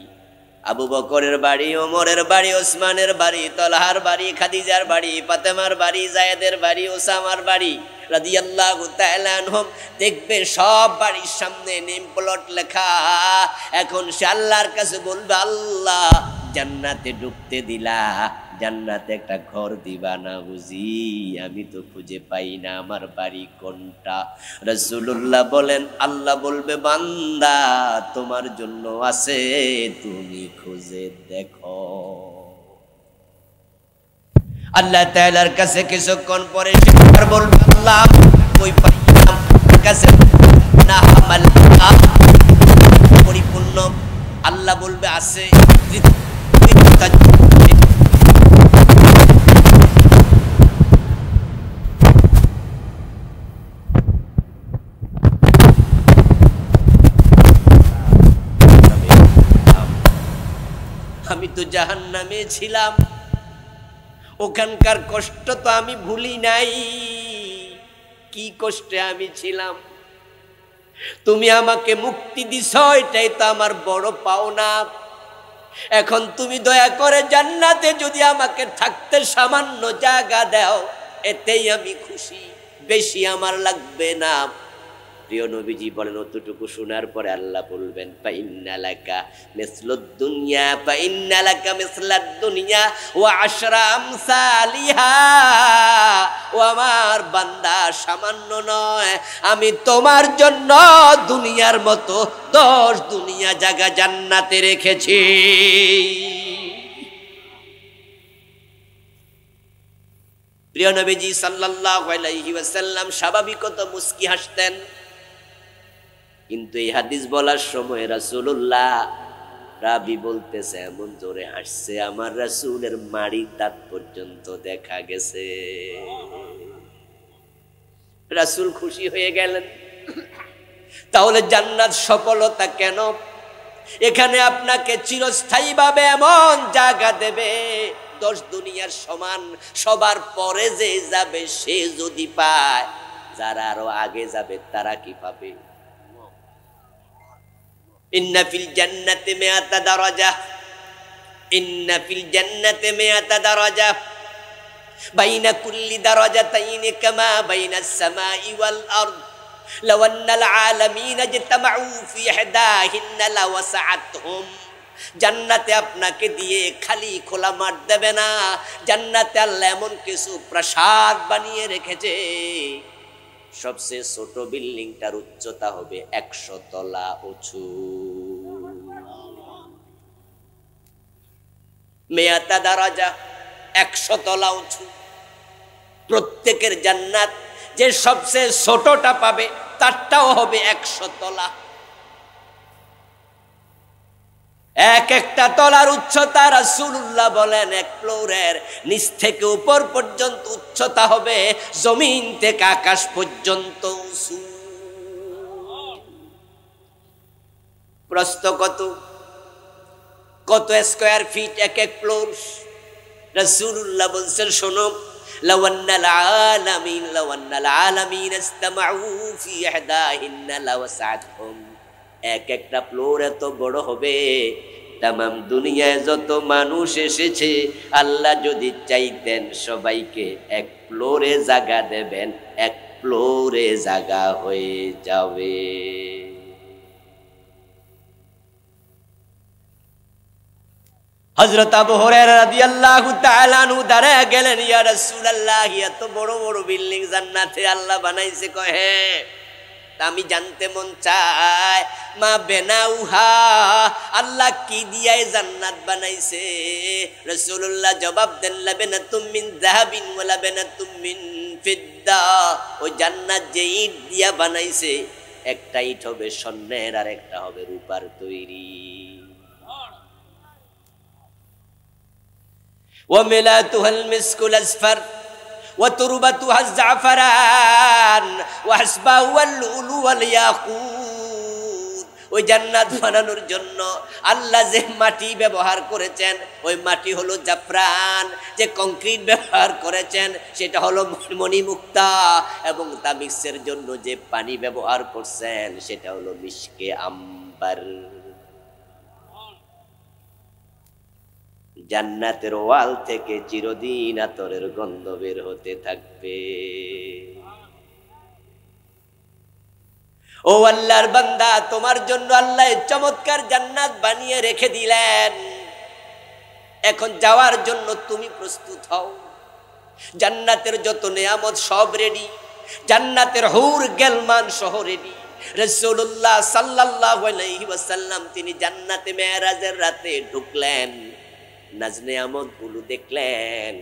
আবু বকরের বাড়ি, ওমরের বাড়ি, ওসমানের বাড়ি, তলহার বাড়ি, খাদিজার বাড়ি, ফাতেমার বাড়ি, জায়েদের বাড়ি, ওসামার বাড়ি রাদিয়াল্লাহু তাআলা আনহুম। দেখবে সব বাড়ির সামনে নেম প্লট লেখা। এখন সে আল্লাহর কাছে বলবে, আল্লাহ জান্নাতে ঢুকতে দিলা, জান্নাতে একটা ঘর দিবা না বুঝি? আমি তো খুঁজে পাই না আমার বাড়ি কোনটা। রাসূলুল্লাহ বলেন, আল্লাহ বলবে, বান্দা তোমার জন্য আছে, তুমি খুঁজে দেখো। আল্লাহ তাআলার কাছে কিছুক্ষণ পরে সে বলবে, আল্লাহ কই পাইলাম কাছে না মালাকা পরিপূর্ণ। আল্লাহ বলবে আছে। আমি তো জাহান্নামে ছিলাম, ওখানকার কষ্ট তো আমি ভুলি নাই। কি কষ্টে আমি ছিলাম, তুমি আমাকে মুক্তি দিছ, এটাই তো আমার বড় পাওনা। এখন তুমি দয়া করে জান্নাতে যদি আমাকে থাকতে সামান্য জায়গা দাও, এতেই আমি খুশি, বেশি আমার লাগবে না। প্রিয় নবীজি বলেন, অতটুকু শোনার পরে আল্লাহ বলবেন, ফাইন্না লাকা মিসলুদ দুনিয়া, ফাইন্না লাকা মিসলাদ দুনিয়া ওয়া আশরা আমসালিহা। ও আমার বান্দা, সামান্য নয়, আমি তোমার জন্য দুনিয়ার মতো 10 দুনিয়া জায়গা জান্নাতে রেখেছি। প্রিয় নবীজি সাল্লাল্লাহু আলাইহি ওয়াসাল্লাম স্বাভাবিকত মুস্কি হাসতেন, কিন্তু এই হাদিস বলার সময় রাসূলুল্লাহ, রাবি বলতেছে, এমন জোরে হাসছে আমার রাসূলের মাড়ির দাঁত পর্যন্ত দেখা গেছে। রাসূল খুশি হয়ে গেলেন। তাহলে জান্নাত সফলতা কেন? এখানে আপনাকে চিরস্থায়ীভাবে এমন জায়গা দেবে 10 দুনিয়ার সমান। সবার পরে যে যাবে সে যদি পায়, যারা আরো আগে যাবে তারা কি পাবে? ইন্না ফিল জান্নাতি মিআতা দারাজা, ইন্না ফিল জান্নাতি মিআতা দারাজা, বাইনা কুল্লি দারাজাতাইনি কামা বাইনাস সামাই ওয়াল আরদ। লাও আন্নাল আলামিনা ইজতামাউ ফি ইহদাহিন্না লাওয়াসআতহুম। জান্নাতে আপনাকে দিয়ে খালি খোলা মাঠ দেবে না। জান্নাতে আল্লাহ এমন কিছু প্রাসাদ বানিয়ে রেখেছে, সবচেয়ে ছোট বিল্ডিংটার উচ্চতা হবে 100 তলা উঁচু। মিআতা দারাজা, 100 তলা উঁচু। প্রত্যেকের জান্নাত যে সবচেয়ে ছোটটা পাবে তারটাও হবে 100 তলা। এক একটা তলার উচ্চতা রাসূলুল্লাহ বলেন এক ফ্লোরের নিচ থেকে উপর পর্যন্ত উচ্চতা হবে জমিন থেকে আকাশ পর্যন্ত উঁচু। প্রস্থ কত কত স্কয়ার ফিট এক এক ফ্লোর? রাসূলুল্লাহ বলছেন শোনো, লাওয়ান্নাল আলামিন ইসতামাউ ফি ইহদাহিন্না লাওয়াসআতহুম, এক একটা ফ্লোর এত বড় হবে, তামাম দুনিয়ায় যত মানুষ এসেছে আল্লাহ যদি চাইতেন সবাইকে এক ফ্লোরে জায়গা দেবেন, এক ফ্লোরে জায়গা হয়ে যাবে। হযরত আবু হুরায়রা রাদিয়াল্লাহু তাআলা আনহু দাঁড়ায় গেলেন, ইয়া রাসূলুল্লাহ এত বড় বড় বিল্ডিং জান্নাতে আল্লাহ বানাইছে? কয় হ্যাঁ। আমি জানতে মন চায় মা বেনাউহা, আল্লাহ কি দিয়া জান্নাত বানাইছে? রাসূলুল্লাহ জবাব দেন, লাবেনাতুম মিন যাহাবিন ওয়া লাবেনাতুম মিন ফিদ্দা, ওই জান্নাত যে ইট দিয়া বানাইছে, একটা ইট হবে স্বর্ণের আর একটা হবে রূপার তৈরি। وملاتها المسك الأصفر وتربتها الزعفران وحسبها اللؤلؤ والياقوت। ওই জান্নাত বানানোর জন্য আল্লাহ যে মাটি ব্যবহার করেছেন ওই মাটি হলো জাফরান, যে কংক্রিট ব্যবহার করেছেন সেটা হলো মণিমুক্তা, এবং তাবিক্সের জন্য যে পানি ব্যবহার করছেন সেটা হলো মিশকে আম্বার। জান্নাতের ওয়াল থেকে চিরদিন আতরের গন্ধ বের হতে থাকবে। ও আল্লাহর বান্দা, তোমার জন্য আল্লাহ চমৎকার জান্নাত বানিয়ে রেখে দিলেন, এখন যাওয়ার জন্য তুমি প্রস্তুত হও। জান্নাতের যত নেয়ামত সব রেডি, জান্নাতের হুর গেলমান সহ রেডি। রাসূলুল্লাহ সাল্লাল্লাহু আলাইহি ওয়াসাল্লাম তিনি জান্নাতে মেরাজের রাতে ঢুকলেন, নাজ নেয়ামত গুলো দেখলেন।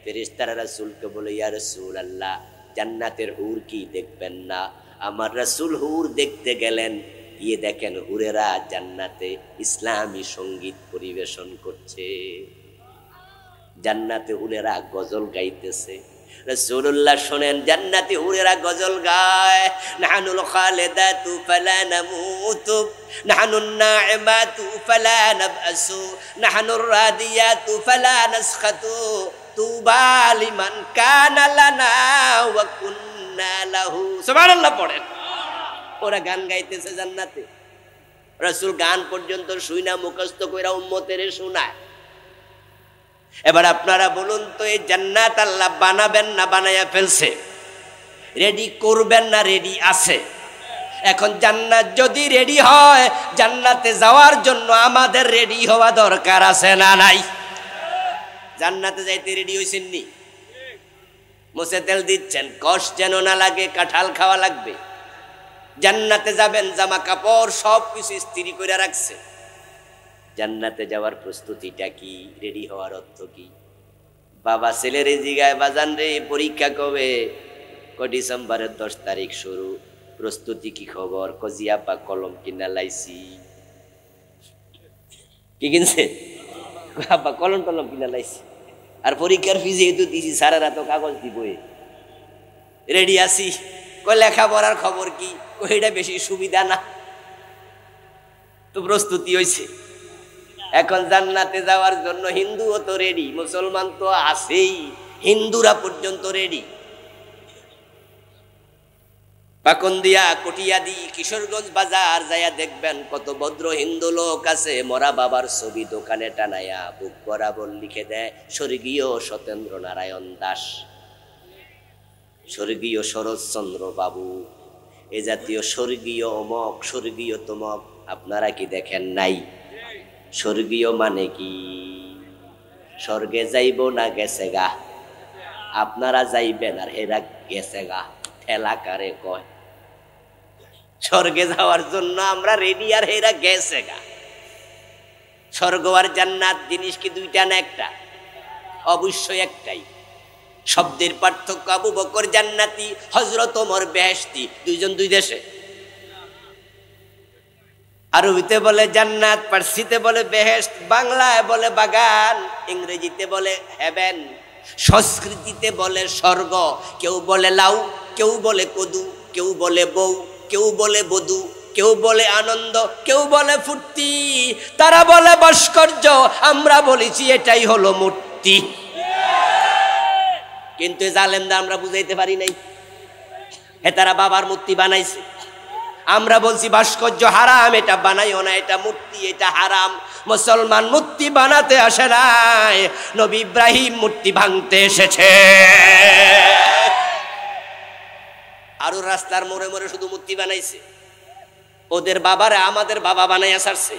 ফেরেশতারা রাসূলকে বলে, ইয়া রাসূলুল্লাহ জান্নাতের হুর কি দেখবেন না? আমার রাসূল হুর দেখতে গেলেন, গিয়ে দেখেন হুরেরা জান্নাতে ইসলামী সঙ্গীত পরিবেশন করছে, জান্নাতে হুরেরা গজল গাইতেছে। রাসূলুল্লাহ শোনেন জান্নাতে হুরেরা গজল গায়, নাহানুল খালিদাতু ফালা নামুতু, নাহানুন নাইমাতু ফালা নাবআসু, নাহানুর রাদিয়াতু ফালা নাসখাতু, তুবা লিমান কানা লানা ওয়া কুন্না লাহু। সুবহানাল্লাহ পড়েন। ওরা গান গাইতেছে জান্নাতে। রাসূল গান পর্যন্ত শুইনা মুখস্থ কইরা উম্মতেরে শোনায়। এবার আপনারা বলুন তো, এই জান্নাত আল্লাহ বানাবেন না বানায়া ফেলছে? রেডি করবেন না রেডি আছে? এখন জান্নাত যদি রেডি হয়, জান্নাতে যাওয়ার জন্য আমাদের রেডি হওয়া দরকার আছে না নাই? জান্নাতে যাইতে রেডি হইছেন নি? মুছে তেল দিচ্ছেন, কষ যেন না লাগে, কাঁঠাল খাওয়া লাগবে। জান্নাতে যাবেন, জামা কাপড় সব কিছু ইস্ত্রি করে রাখছে। জান্নাতে যাওয়ার প্রস্তুতিটা কি? রেডি হওয়ার অর্থ কি? বাবা ছেলেরে জিগায়, বাজান রে পরীক্ষা কবে? ডিসেম্বরের 10 তারিখ শুরু, প্রস্তুতি কি খবর? কজিয়া বা কলম কিনা লাইছি। কি কিনছে? আব্বা কলম টলম কিনা লাইছি, আর পরীক্ষার ফি যেহেতু দিছি সারা রাত কাগজ দিবই, রেডি আছি। কই লেখাপড়ার খবর কি? ওইটা বেশি সুবিধা না, তো প্রস্তুতি হয়েছে। এখন জান্নাতে যাওয়ার জন্য হিন্দুও তো রেডি, মুসলমান তো আছেই, হিন্দুরা পর্যন্ত রেডি। পাকন্দিয়া, কটিয়াদি, কিশোরগঞ্জ বাজার যাইয়া দেখবেন কত ভদ্র হিন্দু লোক আছে, মরা বাবার ছবি দোকানে টানাইয়া বুক বরাবর লিখে দেয় স্বর্গীয় সত্যেন্দ্র নারায়ণ দাস, স্বর্গীয় শরৎচন্দ্র বাবু, এ জাতীয় স্বর্গীয় অমক, স্বর্গীয় তমক। আপনারা কি দেখেন নাই? স্বর্গীয় মানে কি? স্বর্গে যাইব না গেছে গা? আপনারা যাইবেন আর হেরা গেছে গা, ঠেলা কারে কয়? স্বর্গে যাওয়ার জন্য আমরা রেডি আর হেরা গেছে গা। স্বর্গ আর জান্নাত জিনিস কি দুইটা না একটা? অবশ্যই একটাই। শব্দের পার্থক্য, আবু বকর জান্নাতি, হযরত ওমর বেহেশতি, দুইজন দুই দেশে। আরবিতে বলে জান্নাত, পার্সিতে বলে বেহেশত, বাংলায় বলে বাগান, ইংরেজিতে বলে হেভেন, সংস্কৃতিতে বলে স্বর্গ। কেউ বলে লাউ, কেউ বলে কদু, কেউ বলে বউ, কেউ বলে বধূ, কেউ বলে আনন্দ, কেউ বলে ফুর্তি, তারা বলে ভাস্কর্য, আমরা বলেছি এটাই হলো মূর্তি। কিন্তু জালেমদা আমরা বুঝাইতে পারি নাই, হে তারা বাবার মূর্তি বানাইছে, আমরা বলছি ভাস্কর্য হারাম, এটা বানাইও না, এটা মূর্তি, এটা হারাম। মুসলমান মূর্তি বানাতে আসে নাই, নবী ইব্রাহিম মূর্তি ভাঙতে এসেছে। আরো রাস্তার মোড়ে মোড়ে শুধু মূর্তি বানাইছে, ওদের বাবারে আমাদের বাবা বানাইয়া ছাড়ছে।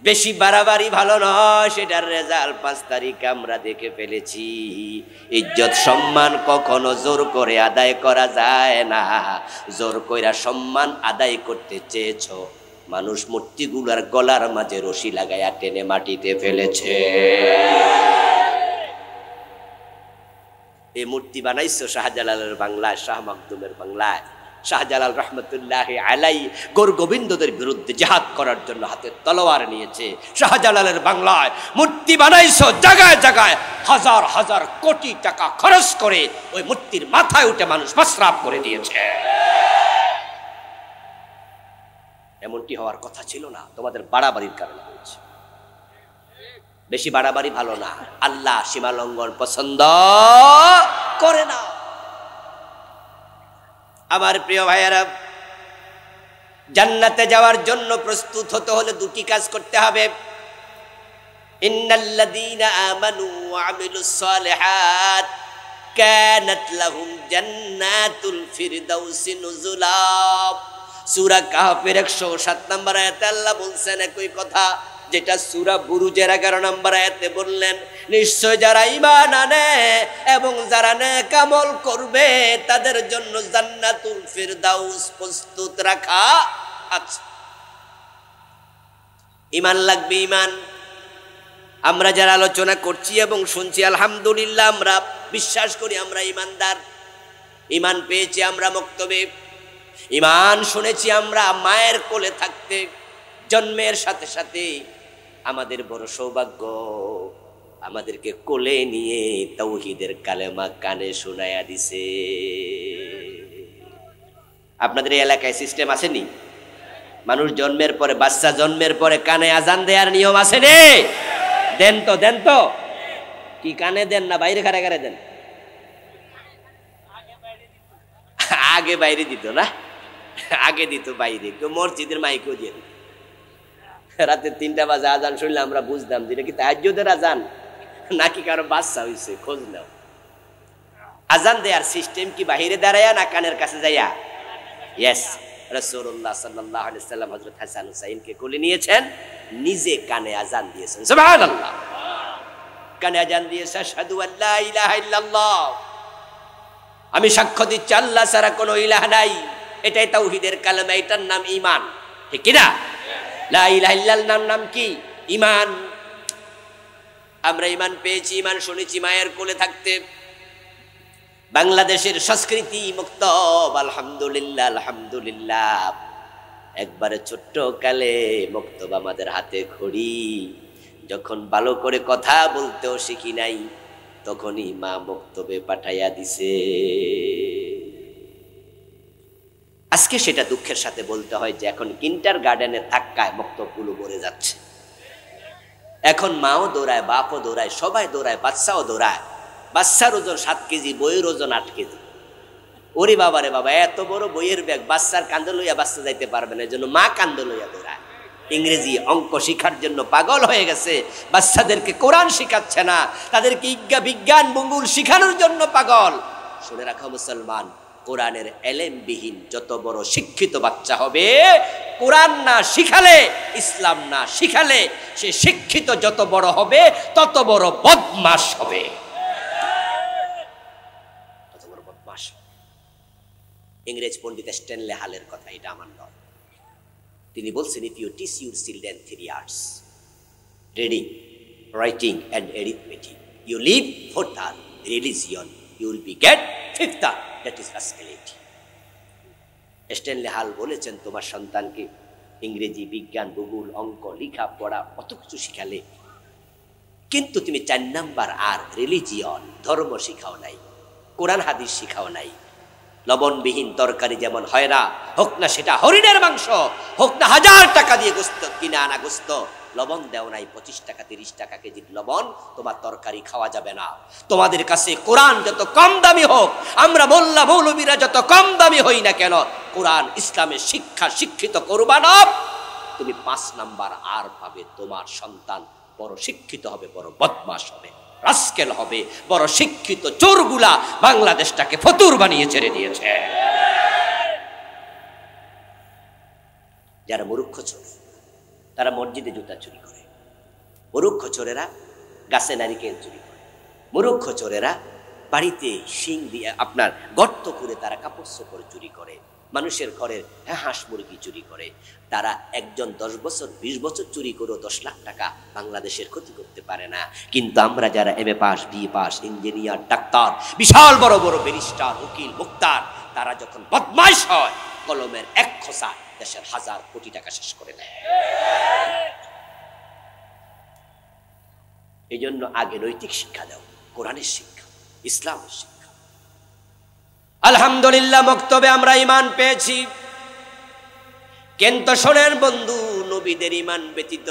বেশি বাড়াবাড়ি ভালো নয়, সেটার রেজাল্ট 5 তারিখ আমরা দেখে ফেলেছি। ইজ্জত সম্মান কখনো জোর করে আদায় করা যায় না। জোর কইরা সম্মান আদায় করতে চেয়েছ, মানুষ মূর্তিগুলার গলার মাঝে রশি লাগাইয়া টেনে মাটিতে ফেলেছে। এই মূর্তি বানাইছো শাহজালালের বাংলায়, শাহ মাকদুমের বাংলায়। শাহজালাল রহমতুল্লাহ আলাই গোর গোবিন্দদের বিরুদ্ধে জিহাদ করার জন্য হাতে তলোয়ার নিয়েছে। শাহজালালের বাংলায় মূর্তি বানাইছো, জায়গায় জায়গায় হাজার হাজার কোটি টাকা খরচ করে ওই মূর্তির মাথায় উঠে মানুষ মাসরাফ করে দিয়েছে। এমনটি হওয়ার কথা ছিল না, তোমাদের বাড়াবাড়ির কারণে হয়েছে। বেশি বাড়াবাড়ি ভালো না, আল্লাহ সীমা লঙ্ঘন পছন্দ করে না। আমার প্রিয় ভাইয়েরা, জান্নাতে যাওয়ার জন্য প্রস্তুত হতে হলে 2টি কাজ করতে হবে। ইন্নাল্লাযীনা আমানু ওয়া আমিলুস সালিহাত কানাত লাহুম জান্নাতুল ফিরদাউসি নুজুলা। সূরা কাহফের 107 নম্বর আয়াতে আল্লাহ বলছেন একই কথা যেটা সূরা বুরুজের 11 নম্বর আয়াতে বললেন, নিশ্চয় যারা ঈমান আনে এবং যারা নেক আমল করবে তাদের জন্য জান্নাতুল ফিরদাউস প্রস্তুত রাখা আছে। ঈমান লাগবে, ঈমান। আমরা যারা আলোচনা করছি এবং শুনছি, আলহামদুলিল্লাহ আমরা বিশ্বাস করি আমরা ঈমানদার। ঈমান পেয়েছি আমরা মক্তবে, ঈমান শুনেছি আমরা মায়ের কোলে থাকতে, জন্মের সাথে সাথে। আমাদের বড় সৌভাগ্য, আমাদেরকে কোলে নিয়ে তাওহীদের কালেমা কানে শোনায়া দিছে। আপনাদের এই এলাকায় সিস্টেম আসেনি? মানুষ জন্মের পরে, বাচ্চা জন্মের পরে কানে আজান দেওয়ার নিয়ম আসেনি? দেন তো, দেন তো। কি কানে দেন না বাইরে ঘরে ঘরে দেন? আগে বাইরে দিত না, আগে দিত বাইরে, কেউ মসজিদের মাইকেও দিয়ে দিত। রাতে 3টা বাজে আজান শুনলে আমরা বুঝতাম যেটা কি তাহাজ্জুদের আজান নাকি কারো বাচ্চা হইছে, খোঁজ নাও। আজান দেয়ার সিস্টেম কি বাহিরে দাঁড়ায়া না কানের কাছে যাইয়া? ইয়েস, রাসূলুল্লাহ সাল্লাল্লাহু আলাইহি ওয়াসাল্লাম হযরত হাসান হুসাইনকে কোলে নিয়েছেন, নিজে কানে আজান দিয়েছেন। সুবহানাল্লাহ। কানে আজান দিয়েছে, আশহাদু আল্লা ইলাহা ইল্লাল্লাহ, আমি সাক্ষ্য দিচ্ছি আল্লাহ ছাড়া কোনো ইলাহ নাই। এটাই তাওহীদের কালেমা, এটার নাম ঈমান, ঠিক কি না? লা ইলাহা ইল্লাল্লাহর নাম কি? ঈমান। আমরা ঈমান পেয়েছি, ঈমান শুনেছি মায়ের কোলে থাকতে। বাংলাদেশের সংস্কৃতি মক্তব, আলহামদুলিল্লাহ আলহামদুলিল্লাহ। একবারে ছোট্ট কালে মক্তব আমাদের হাতে খড়ি। যখন ভালো করে কথা বলতেও শিখি নাই, তখনই মা মক্তবে পাঠাইয়া দিছে। আজকে সেটা দুঃখের সাথে বলতে হয় যে এখন কিন্ডারগার্টেনের ধাক্কায় মক্তবগুলো ভরে যাচ্ছে। এখন মাও দৌড়ায়, বাপও দৌড়ায়, সবাই দৌড়ায়, বাচ্চাও দৌড়ায়। বাচ্চার ওজন 7 কেজি, বইয়ের ওজন 8 কেজি। ওরে বাবা রে বাবা, এত বড় বইয়ের ব্যাগ, বাচ্চার কান্দে লইয়া বাচ্চা যাইতে পারবে না, এই জন্য মা কান্দে লইয়া দৌড়ায়। ইংরেজি অঙ্ক শিখার জন্য পাগল হয়ে গেছে, বাচ্চাদেরকে কোরআন শিখাচ্ছে না, তাদেরকে বিজ্ঞান ভূগোল শিখানোর জন্য পাগল। শুনে রাখো মুসলমান, কোরআনের এলেমবিহীন যত বড় শিক্ষিত বাচ্চা হবে, কোরআন না শিখালে, ইসলাম না শিখালে, সে শিক্ষিত যত বড় হবে তত বড় বদমাশ হবে, তত বড় বদমাশ। ইংরেজ পণ্ডিত স্ট্যানলে হালের কথা, এটা আমার নয়। তিনি বলছেন, if you teach your children 3 hours reading, writing and arithmetic, you leave 4th hour religion, you will be get 5th hour, that is rascality. Stanley হাল বলেছেন, তোমার সন্তানকে ইংরেজি, বিজ্ঞান, ভূগোল, অঙ্ক, লেখা পড়া কত কিছু শিখালে, কিন্তু তুমি 4 নাম্বার আর রিলিজিয়ন, ধর্ম শিখাও নাই, কোরআন হাদিস শিখাও নাই। লবণবিহীন তরকারি যেমন হয় না, হোক না সেটা হরিণের মাংস, হোক না 1000 টাকা দিয়ে গোস্ত কিনে আনা গোস্ত, লবণ দেও নাই 25 টাকা 30 টাকা কেজির লবণ, তোমার তরকারি খাওয়া যাবে না। তোমাদের কাছে কোরআন যত কম দামি হোক, আমরা মোল্লা মৌলবীরা যত কম দামি হই না কেন, কোরআন ইসলামের শিক্ষা শিক্ষিত করবা না, তুমি 5 নাম্বার আর পাবে। তোমার সন্তান বড় শিক্ষিত হবে, বড় বদমাশ হবে, রাস্কেল হবে, বড় শিক্ষিত চোরগুলা বাংলাদেশটাকে ফতুর বানিয়ে ছেড়ে দিয়েছে। যারা মূর্খ চোর, তারা মসজিদে জুতা চুরি করে, মূর্খ চোরেরা গাছে নারিকেল চুরি করে, মূর্খ চোরেরা বাড়িতে শিং দিয়ে আপনার গর্ত করে তারা কাপড় চোপড় চুরি করে, মানুষের ঘরের হাঁস মুরগি চুরি করে। তারা একজন 10 বছর 20 বছর চুরি করেও 10 লাখ টাকা বাংলাদেশের ক্ষতি করতে পারে না। কিন্তু আমরা যারা MA pass, BA pass, engineer, doctor, বিশাল বড় বড় ব্যারিস্টার, উকিল, মুক্তার, তারা যখন বদমাইশ হয়, কলমের এক খোসা দেশের 1000 কোটি টাকা শেষ করে দেয়। এই জন্য আগে নৈতিক শিক্ষা দাও, কোরআনের শিক্ষা, ইসলামের শিক্ষা। আলহামদুলিল্লাহ, মক্তবে আমরা ঈমান পেয়েছি, কিন্তু শোনেন বন্ধু, নবীদের ঈমান ব্যতীত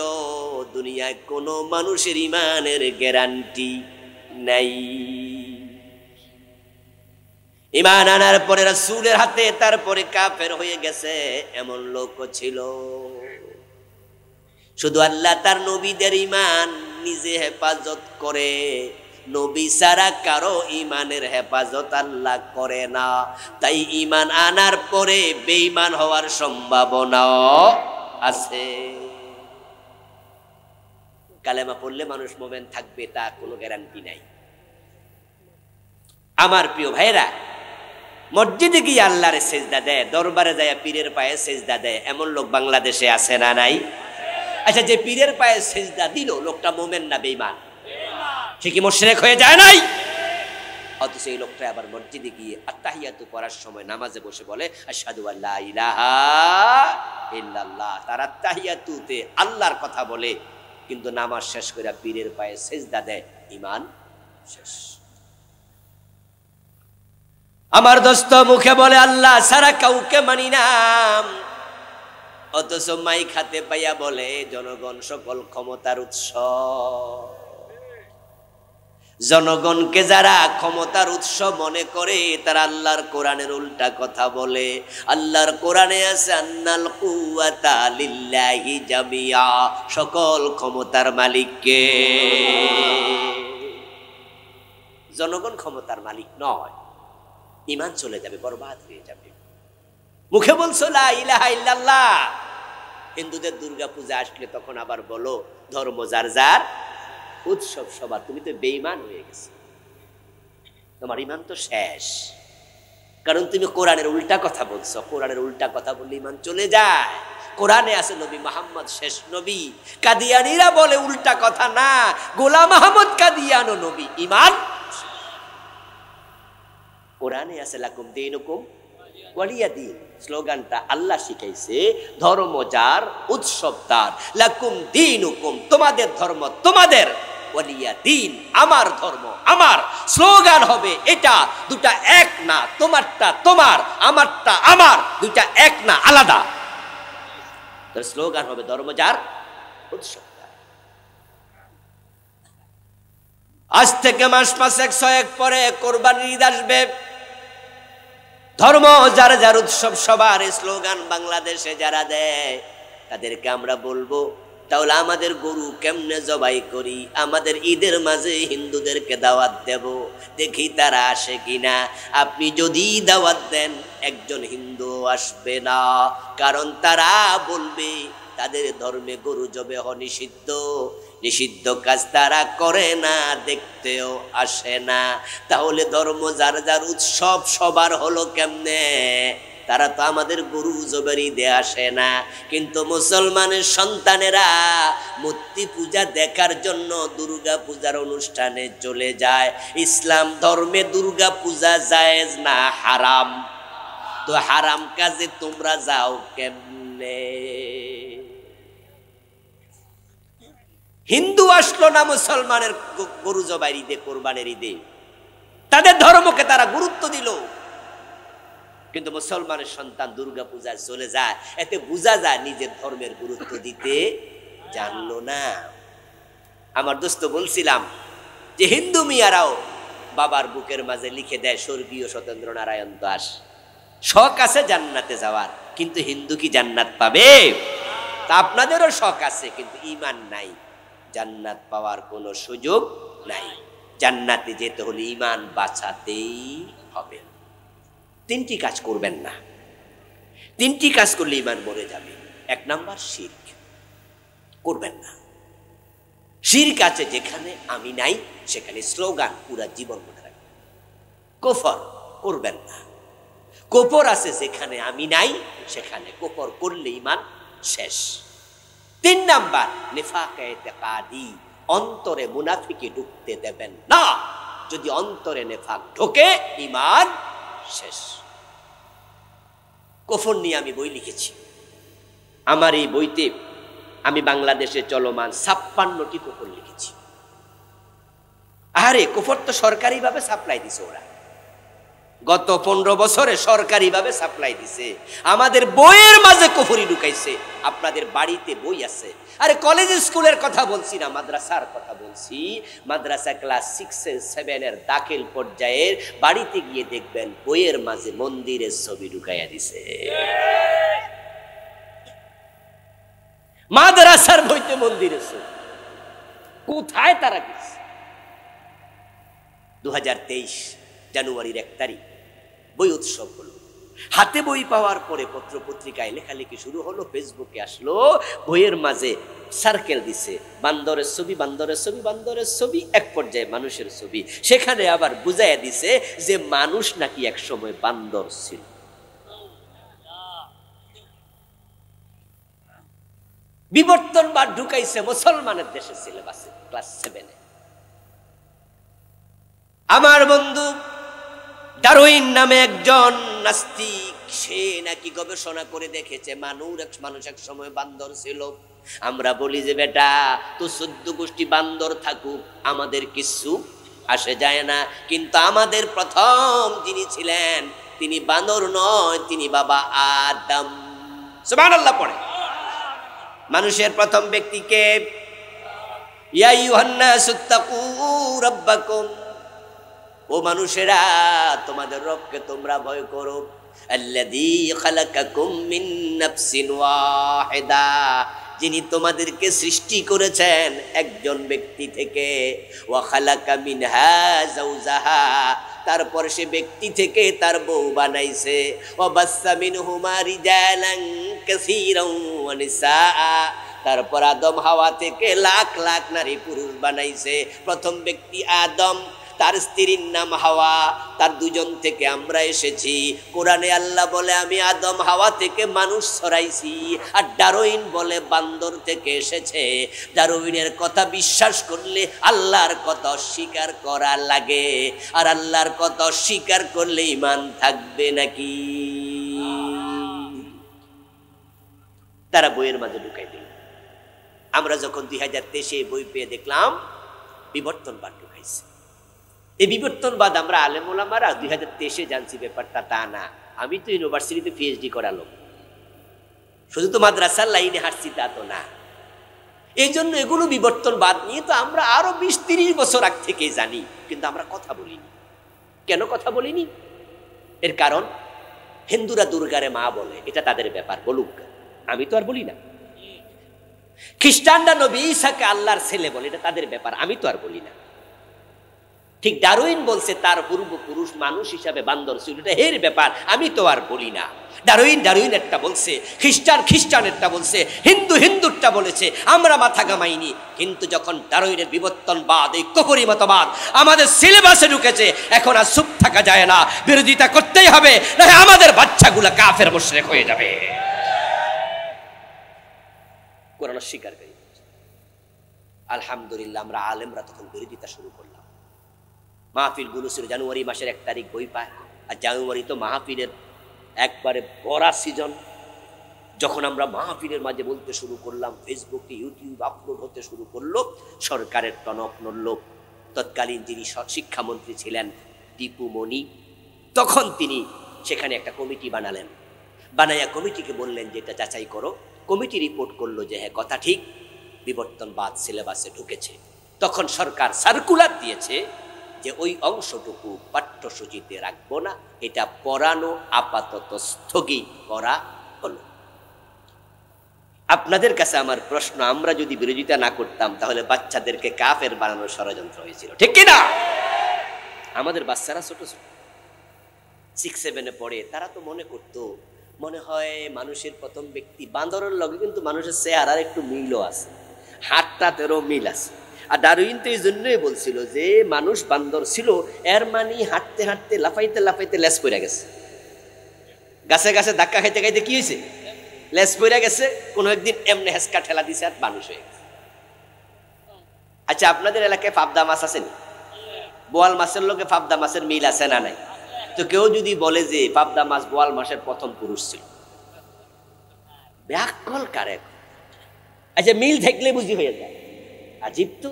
দুনিয়ায় কোনো মানুষের ঈমানের গ্যারান্টি নাই। ঈমান আনার পরে রাসূলের হাতে তারপরে কাফের হয়ে গেছে এমন লোকও ছিল। শুধু আল্লাহ তার নবীদের ঈমান নিজে হেফাজত করে, নবী ছাড়া কারো ঈমানের হেফাজত আল্লাহ করে না। তাই ঈমান আনার পরে বেঈমান হওয়ার সম্ভাবনাও আছে। কালেমা পড়লে মানুষ মুমিন থাকবে তা কোনো গ্যারান্টি নাই। আমার প্রিয় ভাইরা, মসজিদে গিয়ে আল্লাহরে সেজদা দেয়, দরবারে যায় পীরের পায়ে সেজদা দেয়, এমন লোক বাংলাদেশে আছে না নাই? আচ্ছা, যে পীরের পায়ে সেজদা দিল লোকটা মুমিন না বেঈমান? সে কি মুশরিক হয়ে যায় নাই? অথচ এই লোকটা আবার মসজিদে গিয়ে আত্তাহিয়াতু পড়ার সময় নামাজে বসে বলে আশহাদু আল্লা ইলাহা ইল্লাল্লাহ। তার আত্তাহিয়াতুতে আল্লাহর কথা বলে, কিন্তু নামাজ শেষ করে পীরের পায়ে সেজদা দেয়, ঈমান শেষ। আমার দোস্ত মুখে বলে আল্লাহ ছাড়া কাউকে মানি না, অথচ মাই খাতে পাইয়া বলে জনগণ সকল ক্ষমতার উৎস। জনগণকে যারা ক্ষমতার উৎস মনে করে তারা আল্লাহর কোরআনের উল্টা কথা বলে। আল্লাহর কোরআনে আছে আন্নাল কুওয়াতা লিল্লাহি জামিয়া, সকল ক্ষমতার মালিককে। জনগণ ক্ষমতার মালিক নয়, ঈমান চলে যাবে, বরবাদ হয়ে যাবে। মুখে বলছো লা ইলাহা ইল্লাল্লাহ, হিন্দুদের দুর্গা পূজা আসলে তখন আবার বলো ধর্ম যার যার, উৎসব সবার। তুমি তো বেঈমান হয়ে গেছো, তোমার ঈমান তো শেষ, কারণ তুমি কোরআনের উল্টা কথা বলছো। কোরআনের উল্টা কথা বললে ঈমান চলে যায়। কোরআনে আছে নবী মুহাম্মদ শেষ নবী। কাদিয়ানীরা বলে উল্টা কথা না, গোলাম আহমদ কাদিয়ানো নবী, ঈমান। কোরআনে আছে লাকুম দীনুকুম ওয়ালিয়া দীন, স্লোগানটা আল্লাহ শিখাইছে, ধর্ম যার উৎসব তার। লাকুম দীনুকুম, তোমাদের ধর্ম তোমাদের, ওয়ালিয়া দীন, আমার ধর্ম আমার। স্লোগান হবে এটা, দুটা এক না, তোমারটা তোমার আমারটা আমার, দুটা এক না, আলাদা। স্লোগান হবে ধর্ম যার উৎসব তার। আজ থেকে মাস 101 পরে কোরবানির ঈদ আসবে। ধর্ম যার যার উৎসব সবার স্লোগান বাংলাদেশে যারা দেয় তাদেরকে আমরা বলবো তাহলে আমাদের গরু কেমনে জবাই করি, আমাদের ঈদের মাঝে হিন্দুদেরকে দাওয়াত দেব, দেখি তারা আসে কিনা। আপনি যদি দাওয়াত দেন একজন হিন্দু আসবে না, কারণ তারা বলবে তাদের ধর্মে গরু জবাই নিষিদ্ধ, নিষিদ্ধ কাজ তারা করে না, দেখতেও আসে না। তাহলে ধর্ম যার যার উৎসব সবার হলো কেমনে? তারা তো আমাদের গরু জবাই ঈদে আসে না, কিন্তু মুসলমানের সন্তানেরা মূর্তি পূজা দেখার জন্য দুর্গা পূজার অনুষ্ঠানে চলে যায়। ইসলাম ধর্মে দুর্গা পূজা জায়েজ না হারাম? তো হারাম কাজে তোমরা যাও কেমনে? হিন্দু আসলো না মুসলমানের গরু জবাইয়ের ঈদে, কোরবানের ঈদে, তাদের ধর্মকে তারা গুরুত্ব দিল, কিন্তু মুসলমানের সন্তান দুর্গা পূজায় চলে যায়, এতে বোঝা যায় নিজের ধর্মের গুরুত্ব দিতে জানলো না। আমার দোস্ত বলছিলাম যে হিন্দু মিয়ারাও বাবার বুকের মাঝে লিখে দেয় স্বর্গীয় সত্যেন্দ্র নারায়ণ দাস, শখ আছে জান্নাতে যাওয়ার, কিন্তু হিন্দু কি জান্নাত পাবে? তা আপনাদেরও শখ আছে, কিন্তু ঈমান নাই, জান্নাত পাওয়ার কোনো সুযোগ নাই। জান্নাতে যেতে হলে ঈমান বাঁচাতেই হবে। তিনটি কাজ করবেন না, তিনটি কাজ করলে ঈমান মরে যাবে। এক নাম্বার শিরক করবেন না। শিরক আছে যেখানে আমি নাই, সেখানে স্লোগান পুরা জীবন মনে রাখবেন। কুফর করবেন না। কুফর আছে যেখানে আমি নাই, সেখানে কুফর করলে ঈমান শেষ। তিন নাম্বার নিফাকে ইতিকাদি, অন্তরে মুনাফিকি ঢুকতে দেবেন না। যদি অন্তরে নেফাক ঢোকে, ঈমান শেষ। কুফর নিয়ে আমি বই লিখেছি। আমার এই বইতে আমি বাংলাদেশে চলমান 56টি কুফর লিখেছি। আরে কুফর তো সরকারিভাবে সাপ্লাই দিছে ওরা, গত 15 বছরে সরকারিভাবে সাপ্লাই দিছে। আমাদের বইয়ের মাঝে কুফরি ঢুকাইছে। আপনাদের বাড়িতে বই আছে। আরে কলেজ স্কুলের কথা বলছি না, মাদ্রাসার কথা বলছি। মাদ্রাসা ক্লাস 6 7 এর দাখিল পর্যায়ের বাড়িতে গিয়ে দেখবেন বইয়ের মাঝে মন্দিরের ছবি ঢুকাইয়া দিছে। মাদ্রাসার বইতে মন্দিরের ছবি কোথায় তারা গেছে? 2023 জানুয়ারির 1 তারিখ বই উৎসব হলো। হাতে বই পাওয়ার পরে পত্র পত্রিকায় লেখালেখি শুরু হলো, ফেসবুকে আসলো, বইয়ের মাঝে সার্কেল দিছে, বান্দরের ছবি, বান্দরের ছবি, বান্দরের ছবি, এক পর্যায়ে মানুষের ছবি। সেখানে আবার বুঝাইয়া দিছে যে মানুষ নাকি এক সময় বান্দর ছিল। বিবর্তনবাদ ঢুকাইছে মুসলমানের দেশে সিলেবাসে ক্লাস 7 এ। আমার বন্ধু ডারউইন নামে একজন নাস্তিক, সে নাকি গবেষণা করে দেখেছে মানুষ এক সময় বান্দর ছিল। আমরা বলি যে বেটা তো 14 গোষ্ঠী বান্দর থাকুক, আমাদের কিছু আসে যায় না, কিন্তু আমাদের প্রথম যিনি ছিলেন তিনি বান্দর নয়, তিনি বাবা আদম। সুবহানাল্লাহ পড়ে। মানুষের প্রথম ব্যক্তিকে ইয়া আইয়ুহান নাসু তাকু রাব্বাকুম, ও মানুষেরা তোমাদের রবকে তোমরা ভয় করো। আল্লাযী খালাকাকুম মিন নাফসিন ওয়াহিদা, যিনি তোমাদেরকে সৃষ্টি করেছেন একজন ব্যক্তি থেকে। ওয়া খালাকা মিনহা যাওজাহা, তারপর সে ব্যক্তি থেকে তার বউ বানাইছে। ওয়া বাসসা মিনহুমা রিজালান কাসীরান ওয়া নিসা, তারপর আদম হাওয়া থেকে লাখ লাখ নারী পুরুষ বানাইছে। প্রথম ব্যক্তি আদম, তার স্ত্রীর নাম হাওয়া, তার দুজন থেকে আমরা এসেছি। কোরআনে আল্লাহ বলে আমি আদম হাওয়া থেকে মানুষ ছড়াইছি। আর ডারউইন বলে বান্দর থেকে এসেছে। ডারউইনের কথা বিশ্বাস করলে আল্লাহর কথা অস্বীকার করা লাগে, আর আল্লাহর কথা অস্বীকার করলে ঈমান থাকবে নাকি? তারা বইয়ের মাঝে ঢুকাই দিল। আমরা যখন 2023 বই পেয়ে দেখলাম বিবর্তনবাদ ঢুকাইছে। এই বিবর্তনবাদ আমরা আলেম ওলামারা 2023 জানছি ব্যাপারটা, তা না। আমি তো ইউনিভার্সিটিতে পিএইচডি করা লোক, শুধু তো মাদ্রাসার লাইনে হাঁটছি তা তো না। এই জন্য এগুলো বিবর্তনবাদ নিয়ে তো আমরা আরো 20-30 বছর আগ থেকে জানি, কিন্তু আমরা কথা বলিনি। কেন কথা বলিনি? এর কারণ হিন্দুরা দুর্গারে মা বলে, এটা তাদের ব্যাপার, বলুক, আমি তো আর বলি না। খ্রিস্টানরা নবী ঈসাকে আল্লাহর ছেলে বলে, এটা তাদের ব্যাপার, আমি তো আর বলি না। ঠিক ডারউইন বলছে তার পূর্বপুরুষ মানুষ হিসাবে বান্দর ছিল, এটা এর ব্যাপার, আমি তো আর বলি না। ডারউইন একটা বলছে, খ্রিস্টান একটা বলছে, হিন্দুরটা বলেছে, আমরা মাথা ঘামাইনি। কিন্তু যখন ডারউইনের বিবর্তনবাদ, এই কুফরি মতবাদ আমাদের সিলেবাসে ঢুকেছে, এখন আর চুপ থাকা যায় না, বিরোধিতা করতেই হবে, না আমাদের বাচ্চাগুলো কাফের মুশরিক হয়ে যাবে। কোরআন স্বীকার করি। আলহামদুলিল্লাহ আমরা আলেমরা তখন বিরোধিতা শুরু করলাম। মাহফিল গুলো ছিল জানুয়ারি মাসের 1 তারিখ বই পায়, আর জানুয়ারি তো মাহফিলের একবারে বড়া সিজন। যখন আমরা মাহফিলের মাঝে বলতে শুরু করলাম, ফেসবুকে ইউটিউব আপলোড হতে শুরু করলো, সরকারের টনক নড়ল। তৎকালীন যিনি শিক্ষামন্ত্রী ছিলেন দীপু মনি, তখন তিনি সেখানে একটা কমিটি বানালেন। বানাইয়া কমিটিকে বললেন যে এটা যাচাই করো। কমিটি রিপোর্ট করলো যে হ্যাঁ কথা ঠিক, বিবর্তনবাদ সিলেবাসে ঢুকেছে। তখন সরকার সার্কুলার দিয়েছে যে ওই অংশটুকু পাঠ্যসূচিতে রাখবো না, এটা পড়ানো আপাতত স্থগিত করা হলো। আপনাদের কাছে আমার প্রশ্ন, আমরা যদি বিরোধিতা না করতাম তাহলে বাচ্চাদেরকে কাফের বানানোর ষড়যন্ত্র হয়েছিল, ঠিক কিনা? আমাদের বাচ্চারা ছোট ছোট 6-7 পড়ে, তারা তো মনে করতো মনে হয় মানুষের প্রথম ব্যক্তি বান্দরের লগে কিন্তু মানুষের চেহারার একটু মিলও আছে, হাতটাতেরও মিল আছে। আর ডারউইন তো এই জন্যই বলছিল যে মানুষ বান্দর ছিল, এর মানে হাঁটতে হাঁটতে লাফাইতে লাফাইতে লেস পড়ে গেছে, গাছে গাছে ধাক্কা খাইতে খাইতে কি হয়েছে, লেস পড়ে গেছে, কোনো একদিন এমনি হেসকা ঠেলা দিছে আর মানুষ হয়ে গেছে। আচ্ছা, আপনাদের এলাকায় পাবদা মাছ আছে না? বোয়াল মাছের লোকে পাবদা মাছের মিল আছে না নাই? তো কেউ যদি বলে যে পাবদা মাছ বোয়াল মাছের প্রথম পুরুষ ছিল, ব্যাকল কারে? আচ্ছা, মিল থাকলে বুঝি হয়ে যায়, আজীব তো,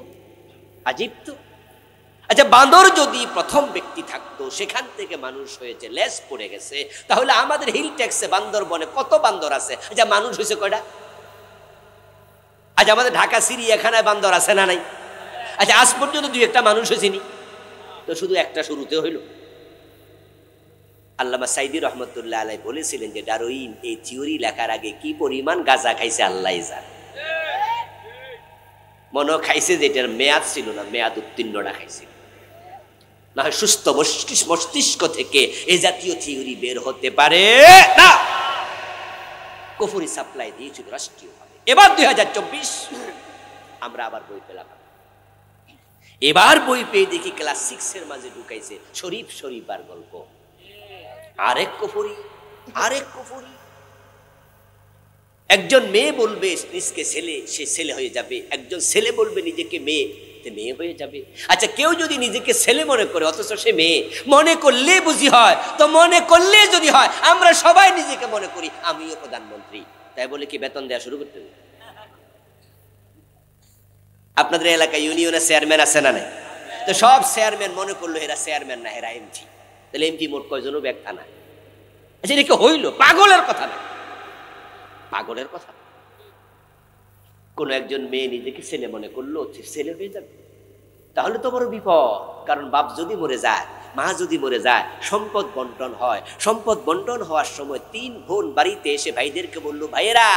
আজীব তো। আচ্ছা, বান্দর যদি প্রথম ব্যক্তি থাকতো, সেখান থেকে মানুষ হয়েছে, লেস পড়ে গেছে, তাহলে আমাদের হিল ট্যাক্সে বান্দরবনে কত বান্দর আছে? আচ্ছা, মানুষ হয়েছে কয়টা? আচ্ছা, আমাদের ঢাকা চিড়িয়াখানায় বান্দর আছে না নাই? আচ্ছা, আজ পর্যন্ত 2-1টা মানুষ হয়েছেনি, তো শুধু একটা শুরুতে হইল। আল্লামা সাইদি রহমতুল্লাহ আলাই বলেছিলেন যে ডারউইন এই থিওরি লেখার আগে কি পরিমাণ গাঁজা খাইছে আল্লাহই জানে। মনে খাইছে যেটার মেয়াদ ছিল না, মেয়াদ উত্তীর্ণটা খাইছিল, না হয় সুস্থ মস্তিষ্ক থেকে এই জাতীয় থিওরি বের হতে পারে না। কুফরি সাপ্লাই দিয়েছিল রাষ্ট্রীয়ভাবে। এবার 2024 আমরা আবার বই পেলাম। এবার বই পেয়ে দেখি ক্লাস 6-এর মাঝে ঢুকাইছে শরীফ শরীফার গল্প। আরেক কুফরি, আরেক কুফরি। একজন মেয়ে বলবে নিজকে ছেলে, সে ছেলে হয়ে যাবে। একজন ছেলে বলবে নিজেকে মেয়ে, মেয়ে হয়ে যাবে। আচ্ছা, কেউ যদি নিজেকে ছেলে মনে করে অথচ সে মেয়ে, মনে করলে বুঝি হয়? তো মনে করলে যদি হয়, আমরা সবাই নিজেকে মনে করি আমিও প্রধানমন্ত্রী, তাই বলে কি বেতন দেওয়া শুরু করতে হবে? আপনাদের এলাকায় ইউনিয়নের চেয়ারম্যান আছে না নাই? তো সব চেয়ারম্যান মনে করলো এরা চেয়ারম্যান না, এরা এমপি। তাহলে এমপি মোট কয়জনও ব্যাখ্যা না। আচ্ছা, এটা কি হইল? পাগলের কথা না, পাগলের কথা। কোন একজন মেয়ে নিজেকে ছেলে মনে করলো, ছেলে হয়ে যাবে, তাহলে তো বড় বিপদ। কারণ বাপ যদি মরে যায়, মা যদি মরে যায়, সম্পদ বন্টন হয়। সম্পদ বন্টন হওয়ার সময় 3 বোন বাড়িতে এসে ভাইদেরকে বললো, ভাইয়েরা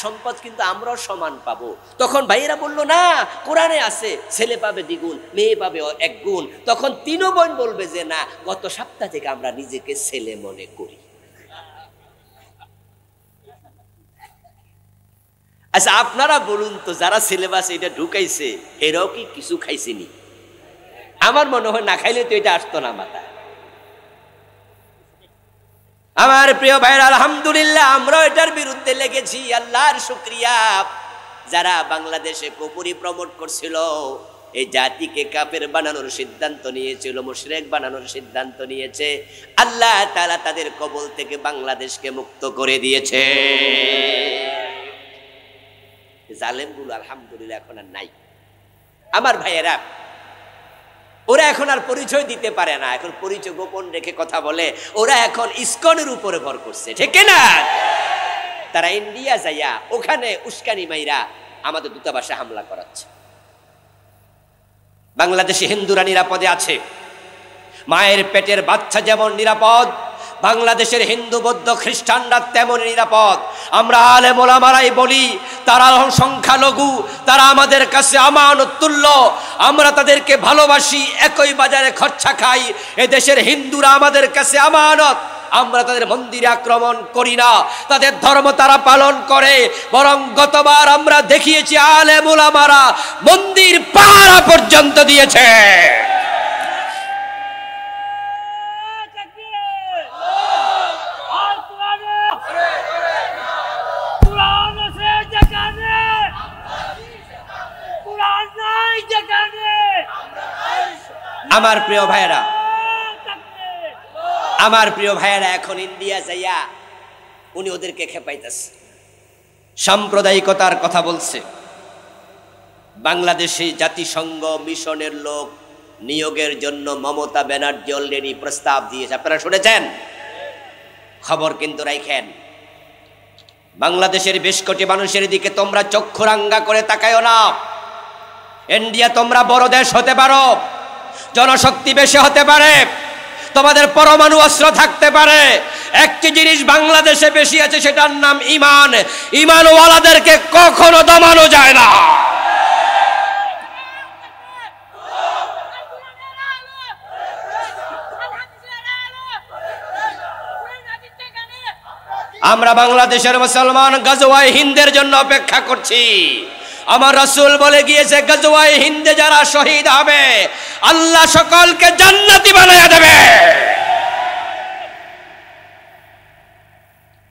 সম্পদ কিন্তু আমরাও সমান পাবো। তখন ভাইয়েরা বললো, না, কোরআনে আছে ছেলে পাবে 2 গুণ, মেয়ে পাবে 1 গুণ। তখন 3 বোন বলবে যে না, গত সপ্তাহ থেকে আমরা নিজেকে ছেলে মনে করি। আচ্ছা, আপনারা বলুন তো, যারা সিলেবাস এটা ঢুকাইছে এরাও কি কিছু খাইছেনি? আমার মনে হয় না খাইলে তো এটা আসতো না মাথায়। আমার প্রিয় ভাইরা, আলহামদুলিল্লাহ আমরাও এটার বিরুদ্ধে লেগেছি। আল্লাহর শুকরিয়া, যারা বাংলাদেশে কুফরি প্রমোট করছিল, এই জাতিকে কাফের বানানোর সিদ্ধান্ত নিয়েছিল, মুশরিক বানানোর সিদ্ধান্ত নিয়েছে, আল্লাহ তাআলা তাদের কবল থেকে বাংলাদেশকে মুক্ত করে দিয়েছে। জালেমগুলো আলহামদুলিল্লাহ এখন আর নাই। আমার ভাইয়েরা, ওরা এখন আর পরিচয় দিতে পারে না, এখন পরিচয় গোপন রেখে কথা বলে। ওরা এখন ইসকনের উপরে ভর করছে, ঠিক না? তারা ইন্ডিয়া যাইয়া ওখানে উস্কানি মাইরা আমাদের দূতাবাসে হামলা করাচ্ছে। বাংলাদেশে হিন্দুরা নিরাপদে আছে, মায়ের পেটের বাচ্চা যেমন নিরাপদ, বাংলাদেশের হিন্দু বৌদ্ধ খ্রিস্টানরা তেমন নিরাপদ। আমরা আলেম ওলামারাই বলি, তারা সংখ্যালঘু, তারা আমাদের কাছে আমানত তুল্য। আমরা তাদেরকে ভালোবাসি, একই বাজারে খরচা খাই। এদেশের হিন্দুরা আমাদের কাছে আমানত। আমরা তাদের মন্দিরে আক্রমণ করি না, তাদের ধর্ম তারা পালন করে। বরং গতবার আমরা দেখিয়েছি আলেম ওলামারা মন্দির পাহারা পর্যন্ত দিয়েছে। আমার প্রিয় ভাইয়েরা, আমার প্রিয় ভাইয়েরা, এখন ইন্ডিয়া যাইয়া উনি ওদেরকে খেপাইতেছে। সাম্প্রদায়িকতার কথা বলছে। বাংলাদেশে জাতিসংঘ মিশনের লোক নিয়োগের জন্য মমতা ব্যানার্জি অলরেডি প্রস্তাব দিয়েছে, আপনারা শুনেছেন? খবর কিন্তু রাখেন। বাংলাদেশের বেশ কোটি মানুষের দিকে তোমরা চক্ষু রাঙ্গা করে তাকায়ও না। ইন্ডিয়া তোমরা বড় দেশ হতে পারো, জনশক্তি বেশি হতে পারে, তোমাদের পরমাণু অস্ত্র থাকতে পারে, একটি জিনিস বাংলাদেশে বেশি আছে, সেটার নাম ঈমান। ঈমানওয়ালাদেরকে কখনো দমানো যায় না। আমরা বাংলাদেশের মুসলমান গজওয়ায়ে হিন্দের জন্য অপেক্ষা করছি। আমার রাসূল বলে গিয়েছে, গজওয়ায়ে হিন্দে যারা শহীদ হবে আল্লাহ সকলকে জান্নাতি বানায়া দেবে।